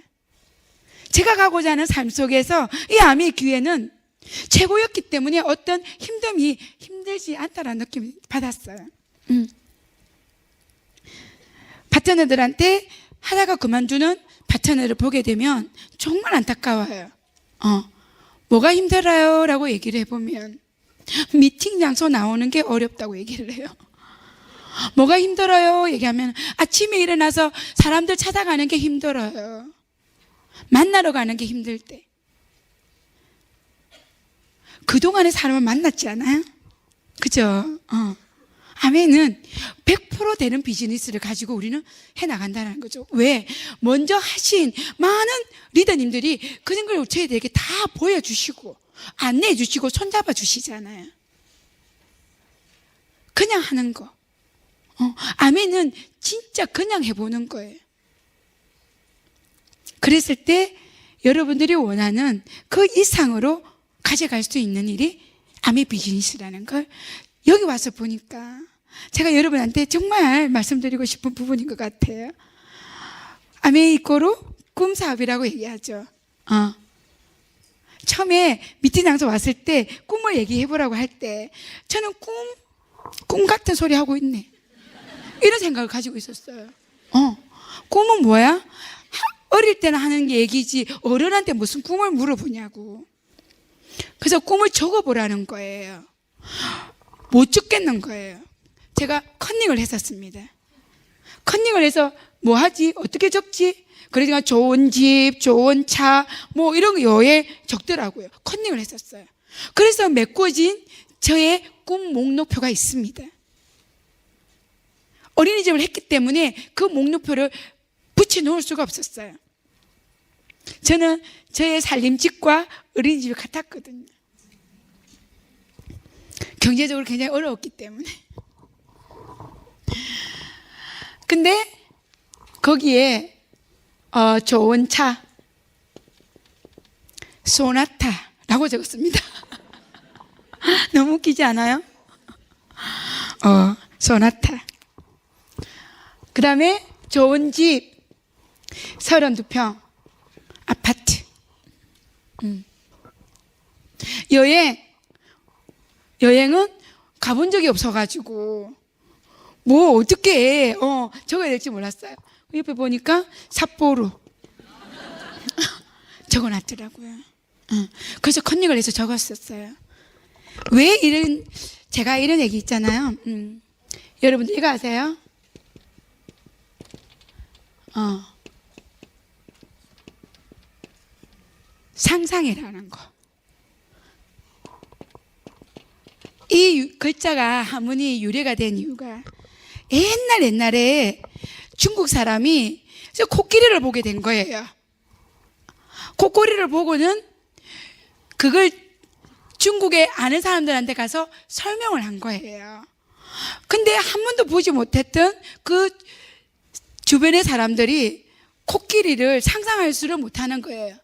제가 가고자 하는 삶 속에서 이 아메의 기회는 최고였기 때문에 어떤 힘듦이 힘들지 않다라는 느낌을 받았어요. 파트너들한테 하다가 그만두는 파트너를 보게 되면 정말 안타까워요. 뭐가 힘들어요? 라고 얘기를 해보면 미팅 장소 나오는 게 어렵다고 얘기를 해요. 뭐가 힘들어요? 얘기하면 아침에 일어나서 사람들 찾아가는 게 힘들어요. 만나러 가는 게 힘들 때. 그동안에 사람을 만났지 않아요? 그죠? 아멘은 100% 되는 비즈니스를 가지고 우리는 해나간다는 거죠. 왜? 먼저 하신 많은 리더님들이 그런 걸 저희들에게 다 보여주시고 안내해 주시고 손잡아 주시잖아요. 그냥 하는 거. 아멘은 진짜 그냥 해보는 거예요. 그랬을 때 여러분들이 원하는 그 이상으로 가져갈 수 있는 일이 아멘 비즈니스라는 걸 여기 와서 보니까 제가 여러분한테 정말 말씀드리고 싶은 부분인 것 같아요. 아멘 이꼬로 꿈 사업이라고 얘기하죠. 처음에 미팅 장소 왔을 때 꿈을 얘기해보라고 할 때 저는 꿈 같은 소리 하고 있네. 이런 생각을 가지고 있었어요. 꿈은 뭐야? 어릴 때는 하는 얘기지 어른한테 무슨 꿈을 물어보냐고. 그래서 꿈을 적어보라는 거예요. 못 적겠는 거예요. 제가 컨닝을 했었습니다. 컨닝을 해서 뭐 하지? 어떻게 적지? 그러니까 좋은 집, 좋은 차, 뭐 이런 거 여에 적더라고요. 컨닝을 했었어요. 그래서 메꿔진 저의 꿈 목록표가 있습니다. 어린이집을 했기 때문에 그 목록표를 붙여놓을 수가 없었어요. 저는 저의 살림집과 어린이집이 같았거든요. 경제적으로 굉장히 어려웠기 때문에. 근데 거기에 좋은 차 소나타라고 적었습니다. 너무 웃기지 않아요? 소나타. 그 다음에 좋은 집 32평 아파트. 여행은 가본 적이 없어가지고 뭐 어떻게 적어야 될지 몰랐어요. 옆에 보니까 삿포로 적어놨더라고요. 그래서 컨닝을 해서 적었었어요. 왜 제가 이런 얘기 있잖아요. 여러분들 이거 아세요? 상상이라는 거. 이 글자가 한문이 유래가 된 이유가 옛날에 중국 사람이 코끼리를 보게 된 거예요. 코끼리를 보고는 그걸 중국에 아는 사람들한테 가서 설명을 한 거예요. 근데 한 번도 보지 못했던 그 주변의 사람들이 코끼리를 상상할 수를 못하는 거예요.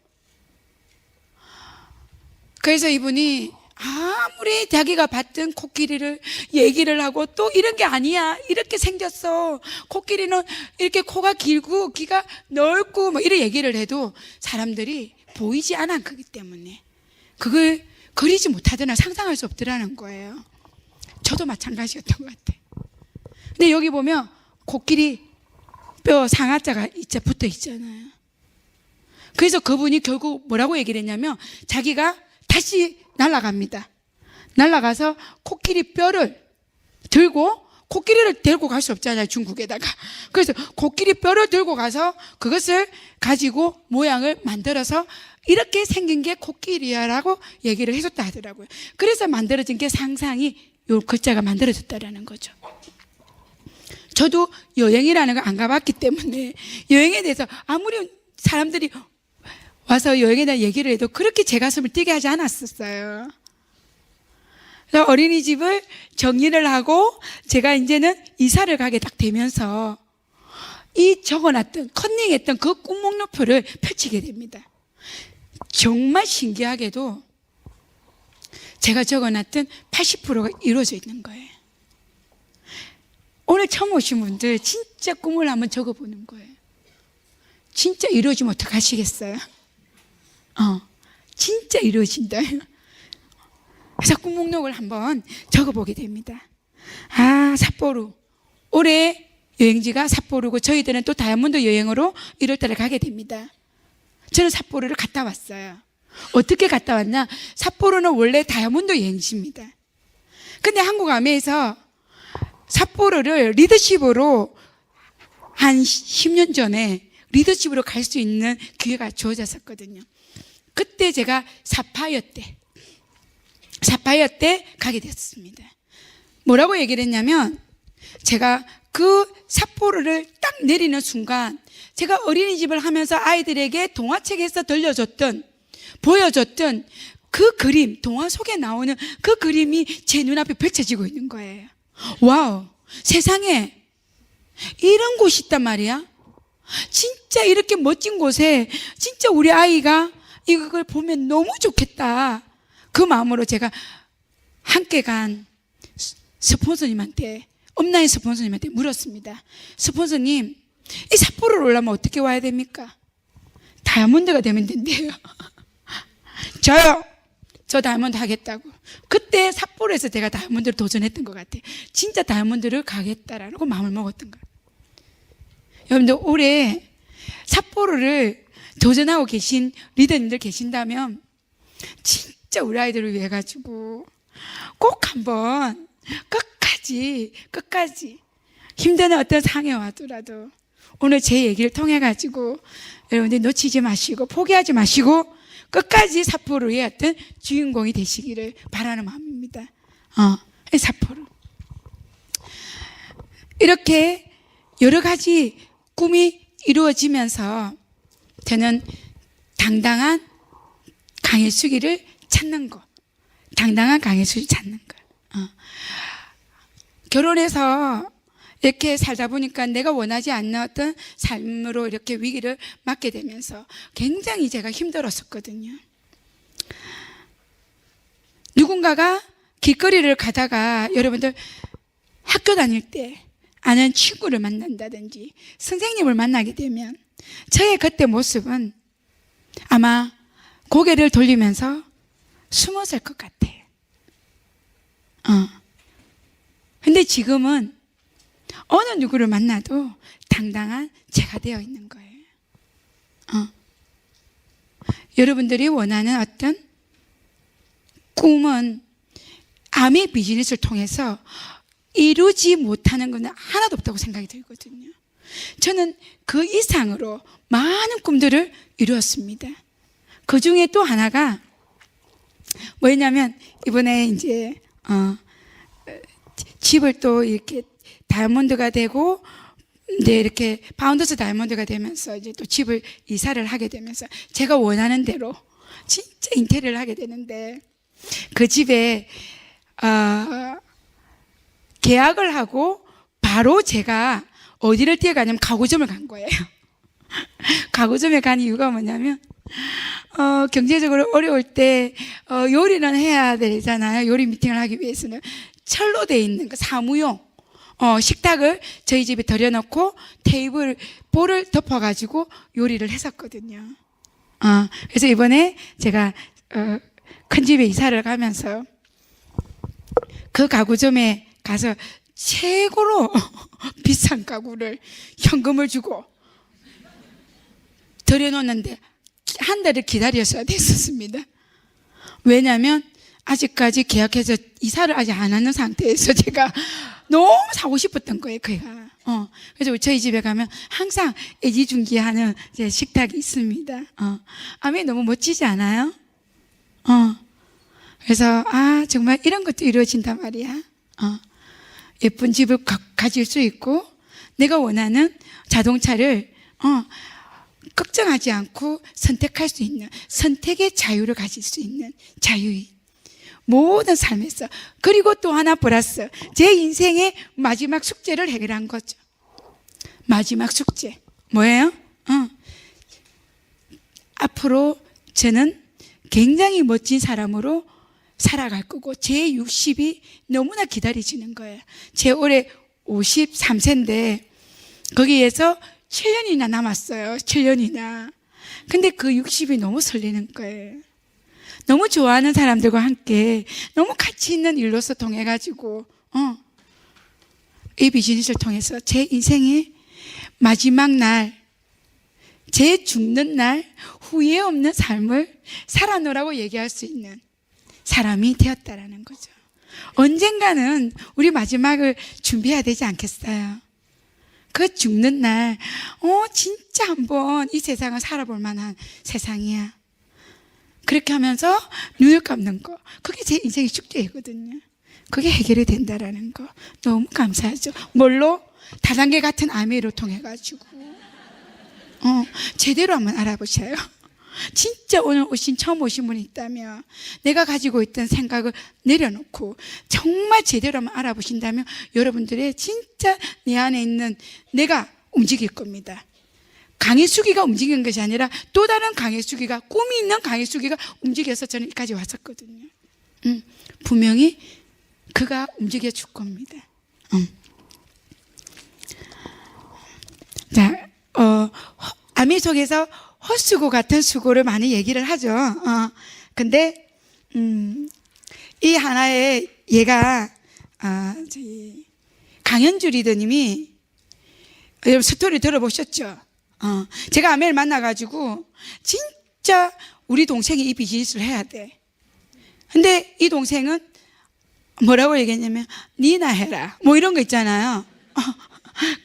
그래서 이분이 아무리 자기가 봤던 코끼리를 얘기를 하고 또 이런 게 아니야. 이렇게 생겼어. 코끼리는 이렇게 코가 길고 귀가 넓고 뭐 이런 얘기를 해도 사람들이 보이지 않아 그기 때문에 그걸 그리지 못하더나 상상할 수 없더라는 거예요. 저도 마찬가지였던 것 같아요. 근데 여기 보면 코끼리 뼈 상하자가 붙어 있잖아요. 그래서 그분이 결국 뭐라고 얘기를 했냐면 자기가 다시 날아갑니다. 날아가서 코끼리 뼈를 들고 코끼리를 데리고 갈 수 없잖아요, 중국에다가. 그래서 코끼리 뼈를 들고 가서 그것을 가지고 모양을 만들어서 이렇게 생긴 게 코끼리야라고 얘기를 해줬다 하더라고요. 그래서 만들어진 게 상상이 요 글자가 만들어졌다라는 거죠. 저도 여행이라는 걸 안 가봤기 때문에 여행에 대해서 아무리 사람들이 와서 여행에 대한 얘기를 해도 그렇게 제 가슴을 뛰게 하지 않았었어요. 그래서 어린이집을 정리를 하고 제가 이제는 이사를 가게 딱 되면서 이 적어놨던 컨닝했던 그 꿈 목록표를 펼치게 됩니다. 정말 신기하게도 제가 적어놨던 80%가 이루어져 있는 거예요. 오늘 처음 오신 분들 진짜 꿈을 한번 적어보는 거예요. 진짜 이루어지면 어떡하시겠어요? 진짜 이루어진다. 그래서 꿈 목록을 한번 적어보게 됩니다. 삿포로. 올해 여행지가 삿포로고 저희들은 또 다이아몬드 여행으로 1월 달에 가게 됩니다. 저는 삿포로를 갔다 왔어요. 어떻게 갔다 왔나? 삿포로는 원래 다이아몬드 여행지입니다. 근데 한국 아메에서 삿포로를 리더십으로 한 10년 전에 리더십으로 갈 수 있는 기회가 주어졌었거든요. 그때 제가 사파이어 때 가게 됐습니다. 뭐라고 얘기를 했냐면, 제가 그 삿포로를 딱 내리는 순간, 제가 어린이집을 하면서 아이들에게 동화책에서 보여줬던 그 그림, 동화 속에 나오는 그 그림이 제 눈앞에 펼쳐지고 있는 거예요. 와우, 세상에 이런 곳이 있단 말이야. 진짜 이렇게 멋진 곳에 진짜 우리 아이가 이걸 보면 너무 좋겠다. 그 마음으로 제가 함께 간 스폰서님한테, 업라인 스폰서님한테 물었습니다. 스폰서님, 이 삿포로를 올라면 어떻게 와야 됩니까? 다이아몬드가 되면 된대요. 저요, 저 다이아몬드 하겠다고. 그때 삿포로에서 제가 다이아몬드를 도전했던 것 같아요. 진짜 다이아몬드를 가겠다라고 마음을 먹었던 거예요. 여러분들, 올해 삿포로를 도전하고 계신 리더님들 계신다면 진짜 우리 아이들을 위해 가지고 꼭 한번 끝까지 힘든 어떤 상황에 와더라도 오늘 제 얘기를 통해 가지고 여러분들 놓치지 마시고 포기하지 마시고 끝까지 삿포로의 어떤 주인공이 되시기를 바라는 마음입니다. 삿포로. 이렇게 여러 가지 꿈이 이루어지면서 저는 당당한 강혜숙이를 찾는 거. 당당한 강혜숙이 찾는 거. 결혼해서 이렇게 살다 보니까 내가 원하지 않는 어떤 삶으로 이렇게 위기를 맞게 되면서 굉장히 제가 힘들었었거든요. 누군가가 길거리를 가다가 여러분들 학교 다닐 때 아는 친구를 만난다든지 선생님을 만나게 되면 저의 그때 모습은 아마 고개를 돌리면서 숨었을 것 같아요. 근데 지금은 어느 누구를 만나도 당당한 제가 되어 있는 거예요. 여러분들이 원하는 어떤 꿈은 암의 비즈니스를 통해서 이루지 못하는 것은 하나도 없다고 생각이 들거든요. 저는 그 이상으로 많은 꿈들을 이루었습니다. 그 중에 또 하나가 뭐였냐면, 이번에 이제 집을 또 이렇게 다이아몬드가 되고 이제 이렇게 파운더스 다이아몬드가 되면서 이제 또 집을 이사를 하게 되면서 제가 원하는 대로 진짜 인테리어를 하게 되는데, 그 집에 계약을 하고 바로 제가 어디를 뛰어가냐면 가구점을 간 거예요. 가구점에 간 이유가 뭐냐면 경제적으로 어려울 때 요리는 해야 되잖아요. 요리 미팅을 하기 위해서는 철로 돼 있는 그 사무용 식탁을 저희 집에 들여놓고 테이블 볼을 덮어가지고 요리를 했었거든요. 그래서 이번에 제가 큰 집에 이사를 가면서 그 가구점에 가서 최고로 비싼 가구를 현금을 주고 들여놓는데 한 달을 기다렸어야 됐었습니다. 왜냐하면 아직까지 계약해서 이사를 아직 안 하는 상태에서 제가 너무 사고 싶었던 거예요, 그가. 그래서 저희 집에 가면 항상 애지중지하는 제 식탁이 있습니다. 아멘, 너무 멋지지 않아요? 그래서 정말 이런 것도 이루어진단 말이야. 예쁜 집을 가질 수 있고 내가 원하는 자동차를 걱정하지 않고 선택할 수 있는 선택의 자유를 가질 수 있는 자유인 모든 삶에서. 그리고 또 하나 플러스 제 인생의 마지막 숙제를 해결한 거죠. 마지막 숙제 뭐예요? 앞으로 저는 굉장히 멋진 사람으로 살아갈 거고 제 60이 너무나 기다려지는 거예요. 제 올해 53세인데 거기에서 7년이나 남았어요. 7년이나. 근데 그 60이 너무 설레는 거예요. 너무 좋아하는 사람들과 함께 너무 가치 있는 일로서 통해가지고 이 비즈니스를 통해서 제 인생의 마지막 날, 제 죽는 날 후회 없는 삶을 살아놓으라고 얘기할 수 있는 사람이 되었다라는 거죠. 언젠가는 우리 마지막을 준비해야 되지 않겠어요? 그 죽는 날, 진짜 한번 이 세상을 살아볼 만한 세상이야. 그렇게 하면서 눈을 감는 거, 그게 제 인생의 숙제이거든요. 그게 해결이 된다라는 거 너무 감사하죠. 뭘로? 다단계 같은 아미를 통해가지고 제대로 한번 알아보셔요. 진짜 오늘 처음 오신 분이 있다면 내가 가지고 있던 생각을 내려놓고 정말 제대로 한번 알아보신다면 여러분들의 진짜 내 안에 있는 내가 움직일 겁니다. 강혜숙이가 움직이는 것이 아니라 또 다른 강혜숙이가, 꿈이 있는 강혜숙이가 움직여서 저는 여기까지 왔었거든요. 분명히 그가 움직여 줄 겁니다. 자, 아미 속에서 헛수고 같은 수고를 많이 얘기를 하죠. 근데, 이 하나의 얘가, 강현주 리더님이, 여러분 스토리 들어보셨죠? 제가 아미를 만나가지고, 진짜 우리 동생이 이 비즈니스를 해야 돼. 근데 이 동생은 뭐라고 얘기했냐면, 니나 해라. 뭐 이런 거 있잖아요.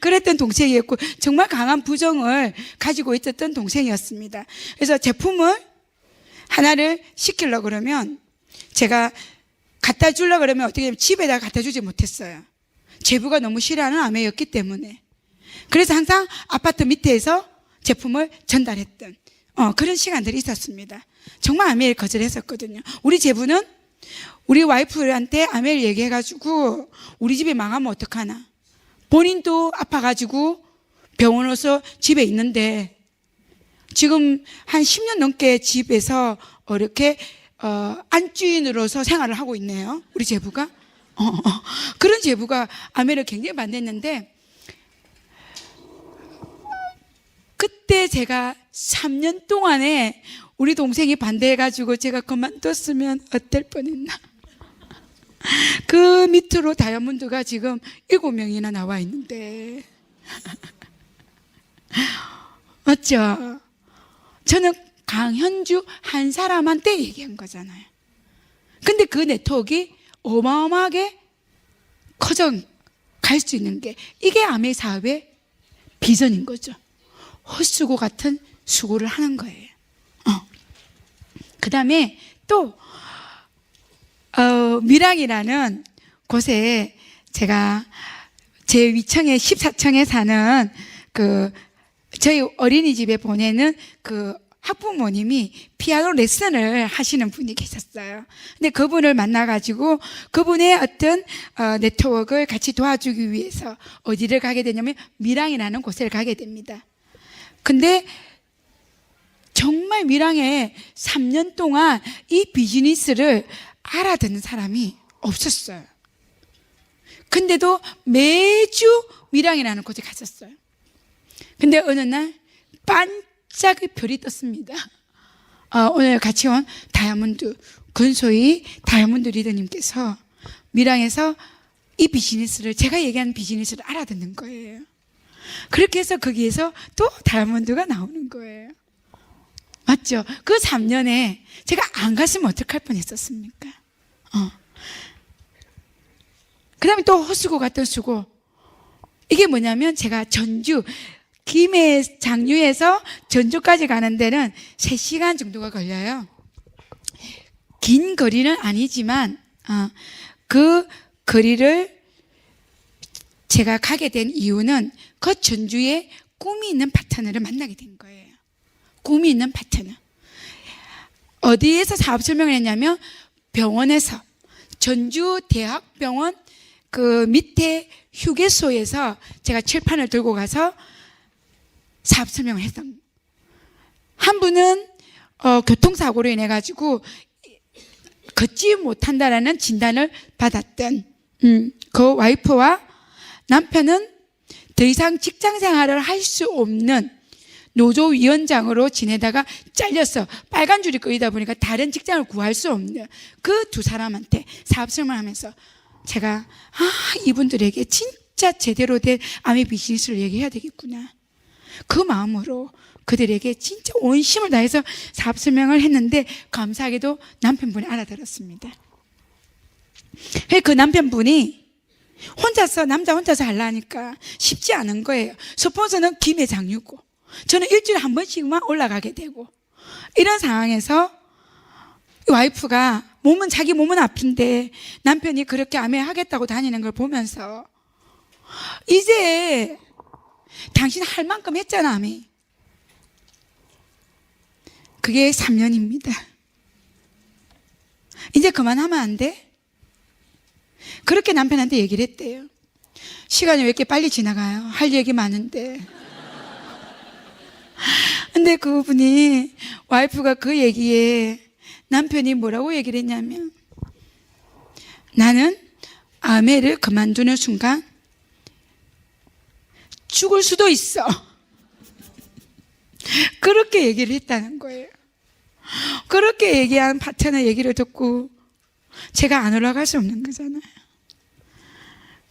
그랬던 동생이었고 정말 강한 부정을 가지고 있었던 동생이었습니다. 그래서 제품을 하나를 시키려고 그러면 제가 갖다 주려고 그러면 어떻게 되면 집에다 갖다 주지 못했어요. 제부가 너무 싫어하는 아내였기 때문에. 그래서 항상 아파트 밑에서 제품을 전달했던 그런 시간들이 있었습니다. 정말 아내를 거절했었거든요. 우리 제부는 우리 와이프한테 아내를 얘기해가지고 우리 집이 망하면 어떡하나. 본인도 아파가지고 병원 와서 집에 있는데 지금 한 10년 넘게 집에서 이렇게 안주인으로서 생활을 하고 있네요. 우리 제부가. 그런 제부가 아내를 굉장히 반대했는데 그때 제가 3년 동안에 우리 동생이 반대해가지고 제가 그만뒀으면 어떨 뻔했나. 그 밑으로 다이아몬드가 지금 7명이나 나와 있는데 맞죠? 저는 강현주 한 사람한테 얘기한 거잖아요. 근데 그 네트워크가 어마어마하게 커져 갈 수 있는 게 이게 아메 사업의 비전인 거죠. 헛수고 같은 수고를 하는 거예요. 그 다음에 또 밀양이라는 곳에 제가 제 위층에 14층에 사는 저희 어린이집에 보내는 학부모님이 피아노 레슨을 하시는 분이 계셨어요. 근데 그분을 만나가지고 그분의 어떤 네트워크를 같이 도와주기 위해서 어디를 가게 되냐면 밀양이라는 곳을 가게 됩니다. 근데 정말 밀양에 3년 동안 이 비즈니스를 알아듣는 사람이 없었어요. 근데도 매주 밀양이라는 곳에 갔었어요. 근데 어느 날 반짝이 별이 떴습니다. 오늘 같이 온 다이아몬드, 근소희 다이아몬드 리더님께서 밀양에서 이 비즈니스를, 제가 얘기하는 비즈니스를 알아듣는 거예요. 그렇게 해서 거기에서 또 다이아몬드가 나오는 거예요. 맞죠? 그 3년에 제가 안 갔으면 어떡할 뻔했었습니까? 그 다음에 또 헛수고 같은 수고. 이게 뭐냐면 제가 전주, 김해 장류에서 전주까지 가는 데는 3시간 정도가 걸려요. 긴 거리는 아니지만 그 거리를 제가 가게 된 이유는 그 전주에 꿈이 있는 파트너를 만나게 된 거예요. 꿈이 있는 파트너. 어디에서 사업 설명을 했냐면 병원에서, 전주 대학병원 그 밑에 휴게소에서 제가 칠판을 들고 가서 사업 설명을 했던. 한 분은 교통사고로 인해 가지고 걷지 못한다라는 진단을 받았던 그 와이프와 남편은 더 이상 직장 생활을 할 수 없는 노조위원장으로 지내다가 잘려서 빨간 줄이 끄이다 보니까 다른 직장을 구할 수 없는 그 두 사람한테 사업 설명하면서 제가 이분들에게 진짜 제대로 된 아미 비즈니스를 얘기해야 되겠구나. 그 마음으로 그들에게 진짜 온심을 다해서 사업 설명을 했는데 감사하게도 남편분이 알아들었습니다. 그 남편분이 남자 혼자서 하려니까 쉽지 않은 거예요. 스폰서는 김해 장유고, 저는 일주일에 한 번씩만 올라가게 되고, 이런 상황에서 와이프가 자기 몸은 아픈데 남편이 그렇게 암에 하겠다고 다니는 걸 보면서, 이제 당신 할 만큼 했잖아, 암에. 그게 3년입니다. 이제 그만하면 안 돼? 그렇게 남편한테 얘기를 했대요. 시간이 왜 이렇게 빨리 지나가요? 할 얘기 많은데. 근데 그분이, 와이프가 그 얘기에 남편이 뭐라고 얘기를 했냐면, 나는 아메를 그만두는 순간 죽을 수도 있어. 그렇게 얘기를 했다는 거예요. 그렇게 얘기한 파트너 얘기를 듣고 제가 안 올라갈 수 없는 거잖아요.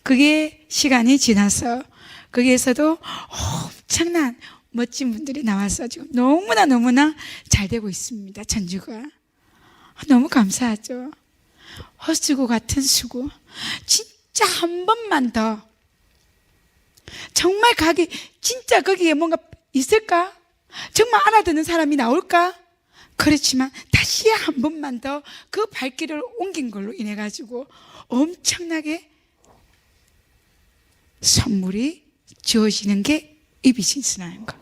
그게 시간이 지나서 거기에서도 엄청난 멋진 분들이 나와서 지금 너무나 잘 되고 있습니다. 전주가. 너무 감사하죠. 헛수고 같은 수고. 진짜 한 번만 더. 정말 진짜 거기에 뭔가 있을까? 정말 알아듣는 사람이 나올까? 그렇지만 다시 한 번만 더 그 발길을 옮긴 걸로 인해 가지고 엄청나게 선물이 주어지는 게 이 비즈니스라는 거.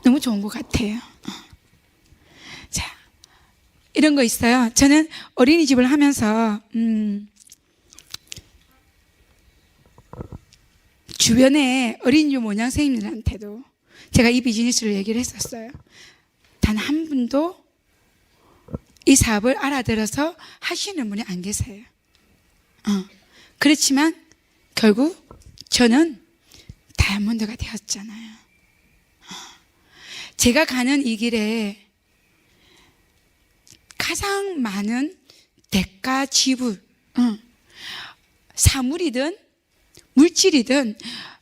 너무 좋은 것 같아요. 자, 이런 거 있어요. 저는 어린이집을 하면서 주변에 어린이집 원장 선생님들한테도 제가 이 비즈니스를 얘기를 했었어요. 단 한 분도 이 사업을 알아들어서 하시는 분이 안 계세요. 그렇지만 결국 저는 다이아몬드가 되었잖아요. 제가 가는 이 길에 가장 많은 대가 지불, 사물이든 물질이든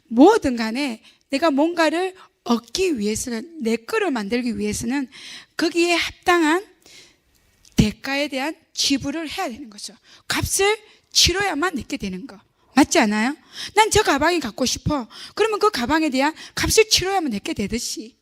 뭐든 간에 내가 뭔가를 얻기 위해서는, 내 거를 만들기 위해서는 거기에 합당한 대가에 대한 지불을 해야 되는 거죠. 값을 치러야만 내게 되는 거. 맞지 않아요? 난 저 가방이 갖고 싶어. 그러면 그 가방에 대한 값을 치러야만 내게 되듯이,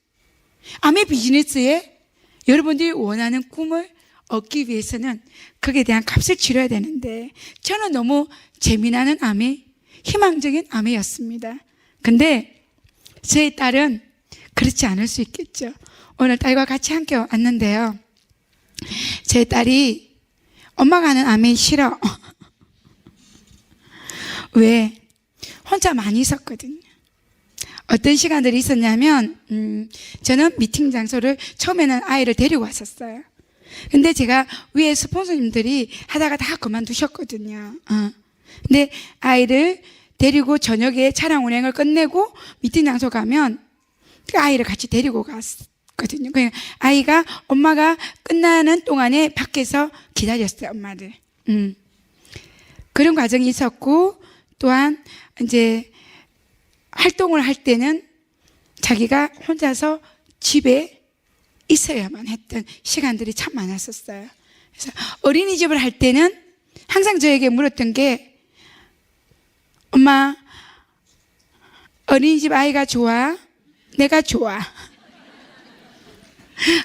아메 비즈니스에 여러분들이 원하는 꿈을 얻기 위해서는 거기에 대한 값을 치러야 되는데, 저는 너무 재미나는 아메, 희망적인 아메였습니다. 근데 제 딸은 그렇지 않을 수 있겠죠. 오늘 딸과 같이 함께 왔는데요, 제 딸이 엄마가 하는 아멘 싫어. 왜? 혼자 많이 있었거든요. 어떤 시간들이 있었냐면, 저는 미팅 장소를 처음에는 아이를 데리고 왔었어요. 근데 제가 위에 스폰서님들이 하다가 다 그만두셨거든요. 근데 아이를 데리고 저녁에 차량 운행을 끝내고 미팅 장소 가면 그 아이를 같이 데리고 갔거든요. 그러니까 아이가 엄마가 끝나는 동안에 밖에서 기다렸어요, 엄마를. 그런 과정이 있었고, 또한 이제 활동을 할 때는 자기가 혼자서 집에 있어야만 했던 시간들이 참 많았었어요. 그래서 어린이집을 할 때는 항상 저에게 물었던 게, 엄마, 어린이집 아이가 좋아? 내가 좋아?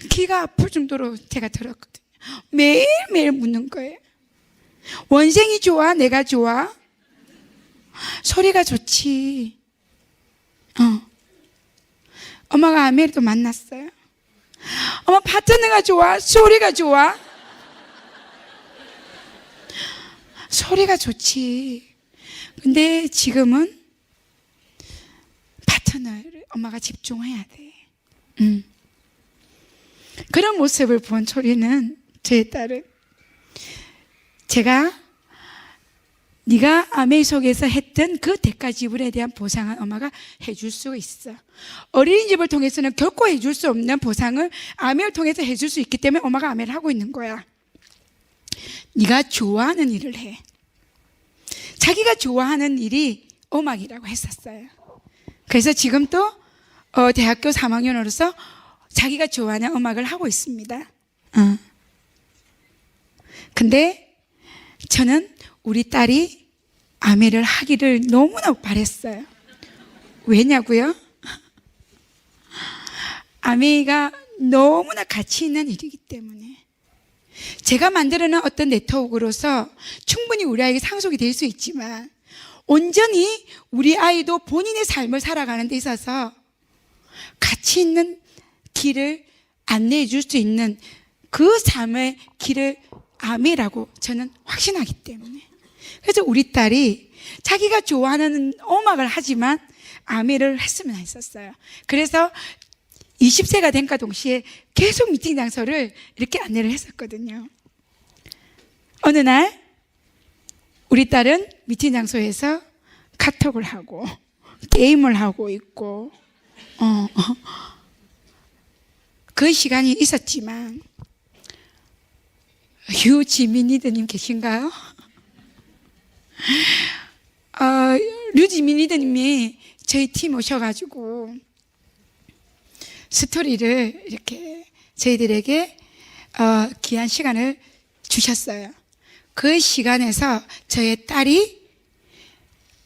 귀가 아플 정도로 제가 들었거든요. 매일매일 묻는 거예요. 원생이 좋아? 내가 좋아? 소리가 좋지. 엄마가 아메리도 만났어요. 엄마 파트너가 좋아? 소리가 좋아? 소리가 좋지. 근데 지금은 파트너를 엄마가 집중해야 돼. 그런 모습을 본 소리는, 제 딸은, 제가 네가 아메이 속에서 했던 그 대가 지불에 대한 보상은 엄마가 해줄 수 있어. 어린이집을 통해서는 결코 해줄 수 없는 보상을 아메를 통해서 해줄 수 있기 때문에 엄마가 아메를 하고 있는 거야. 네가 좋아하는 일을 해. 자기가 좋아하는 일이 음악이라고 했었어요. 그래서 지금 또 대학교 3학년으로서 자기가 좋아하는 음악을 하고 있습니다. 근데 저는 우리 딸이 아메를 하기를 너무나 바랬어요. 왜냐고요? 아메가 너무나 가치 있는 일이기 때문에. 제가 만들어놓은 어떤 네트워크로서 충분히 우리 아이에게 상속이 될 수 있지만 온전히 우리 아이도 본인의 삶을 살아가는 데 있어서 가치 있는 길을 안내해 줄 수 있는 그 삶의 길을 아메라고 저는 확신하기 때문에. 그래서 우리 딸이 자기가 좋아하는 음악을 하지만 아메를 했으면 했었어요. 그래서 20세가 된과 동시에 계속 미팅 장소를 이렇게 안내를 했었거든요. 어느 날 우리 딸은 미팅 장소에서 카톡을 하고 게임을 하고 있고 그 시간이 있었지만 류지민 리더님 계신가요? 류지민 리더님이 저희 팀 오셔가지고 스토리를 이렇게 저희들에게 귀한 시간을 주셨어요. 그 시간에서 저의 딸이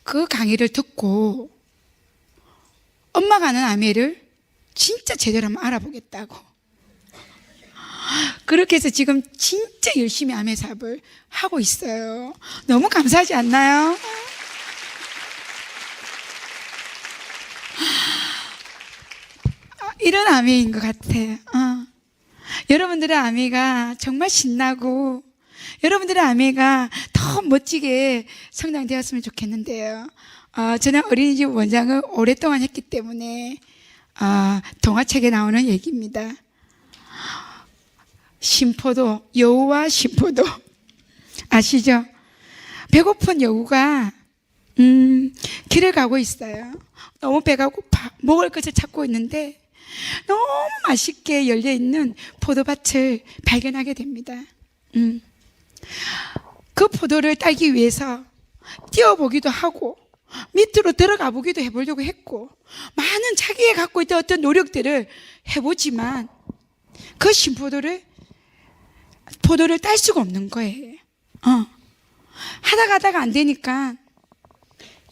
그 강의를 듣고 엄마가 하는 아메를 진짜 제대로 한번 알아보겠다고. 그렇게 해서 지금 진짜 열심히 아메 사업을 하고 있어요. 너무 감사하지 않나요? 이런 아메인 것 같아요. 여러분들의 아메가 정말 신나고 여러분들의 아메가 더 멋지게 성장되었으면 좋겠는데요. 저는 어린이집 원장을 오랫동안 했기 때문에 동화책에 나오는 얘기입니다. 심포도, 여우와 심포도 아시죠? 배고픈 여우가 길을 가고 있어요. 너무 배가 고파 먹을 것을 찾고 있는데 너무 맛있게 열려있는 포도밭을 발견하게 됩니다. 그 포도를 따기 위해서 뛰어보기도 하고 밑으로 들어가 보기도 해보려고 했고 많은 자기가 갖고 있던 어떤 노력들을 해보지만 그 신포도를 딸 수가 없는 거예요. 하다가 안 되니까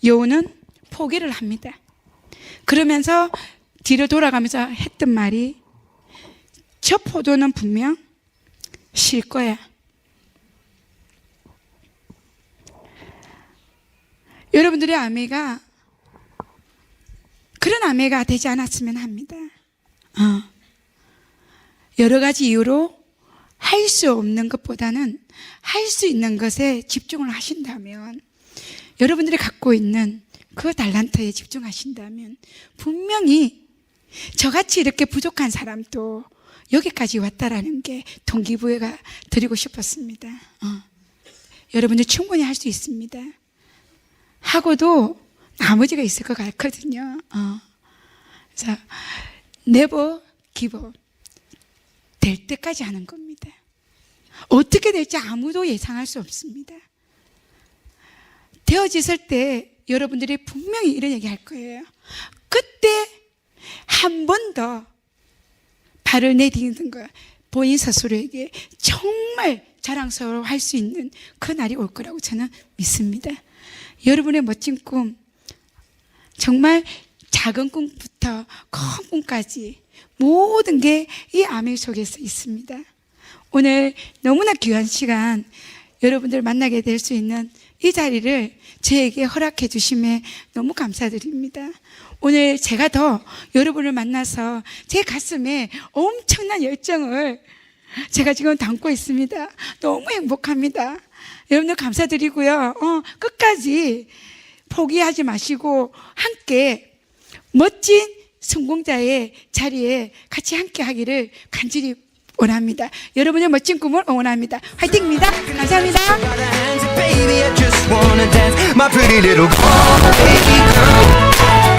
여우는 포기를 합니다. 그러면서 뒤로 돌아가면서 했던 말이 저 포도는 분명 실 거야. 여러분들의 아메가 그런 아메가 되지 않았으면 합니다. 여러 가지 이유로 할 수 없는 것보다는 할 수 있는 것에 집중을 하신다면 여러분들이 갖고 있는 그 달란트에 집중하신다면 분명히 저같이 이렇게 부족한 사람도 여기까지 왔다라는 게 동기부여가 드리고 싶었습니다. 여러분들 충분히 할 수 있습니다. 하고도 나머지가 있을 것 같거든요. 그래서 never give up. 될 때까지 하는 겁니다. 어떻게 될지 아무도 예상할 수 없습니다. 되어졌을 때 여러분들이 분명히 이런 얘기 할 거예요. 그때 한 번 더 발을 내딛는 거 본인 스스로에게 정말 자랑스러워할 수 있는 그 날이 올 거라고 저는 믿습니다. 여러분의 멋진 꿈, 정말 작은 꿈부터 큰 꿈까지 모든 게 이 아메 속에서 있습니다. 오늘 너무나 귀한 시간 여러분들 만나게 될 수 있는 이 자리를 저에게 허락해 주심에 너무 감사드립니다. 오늘 제가 더 여러분을 만나서 제 가슴에 엄청난 열정을 제가 지금 담고 있습니다. 너무 행복합니다. 여러분들 감사드리고요. 끝까지 포기하지 마시고 함께 멋진 성공자의 자리에 같이 함께 하기를 간절히 원합니다. 여러분의 멋진 꿈을 응원합니다. 화이팅입니다. 감사합니다. Baby, I just wanna dance, my pretty little girl.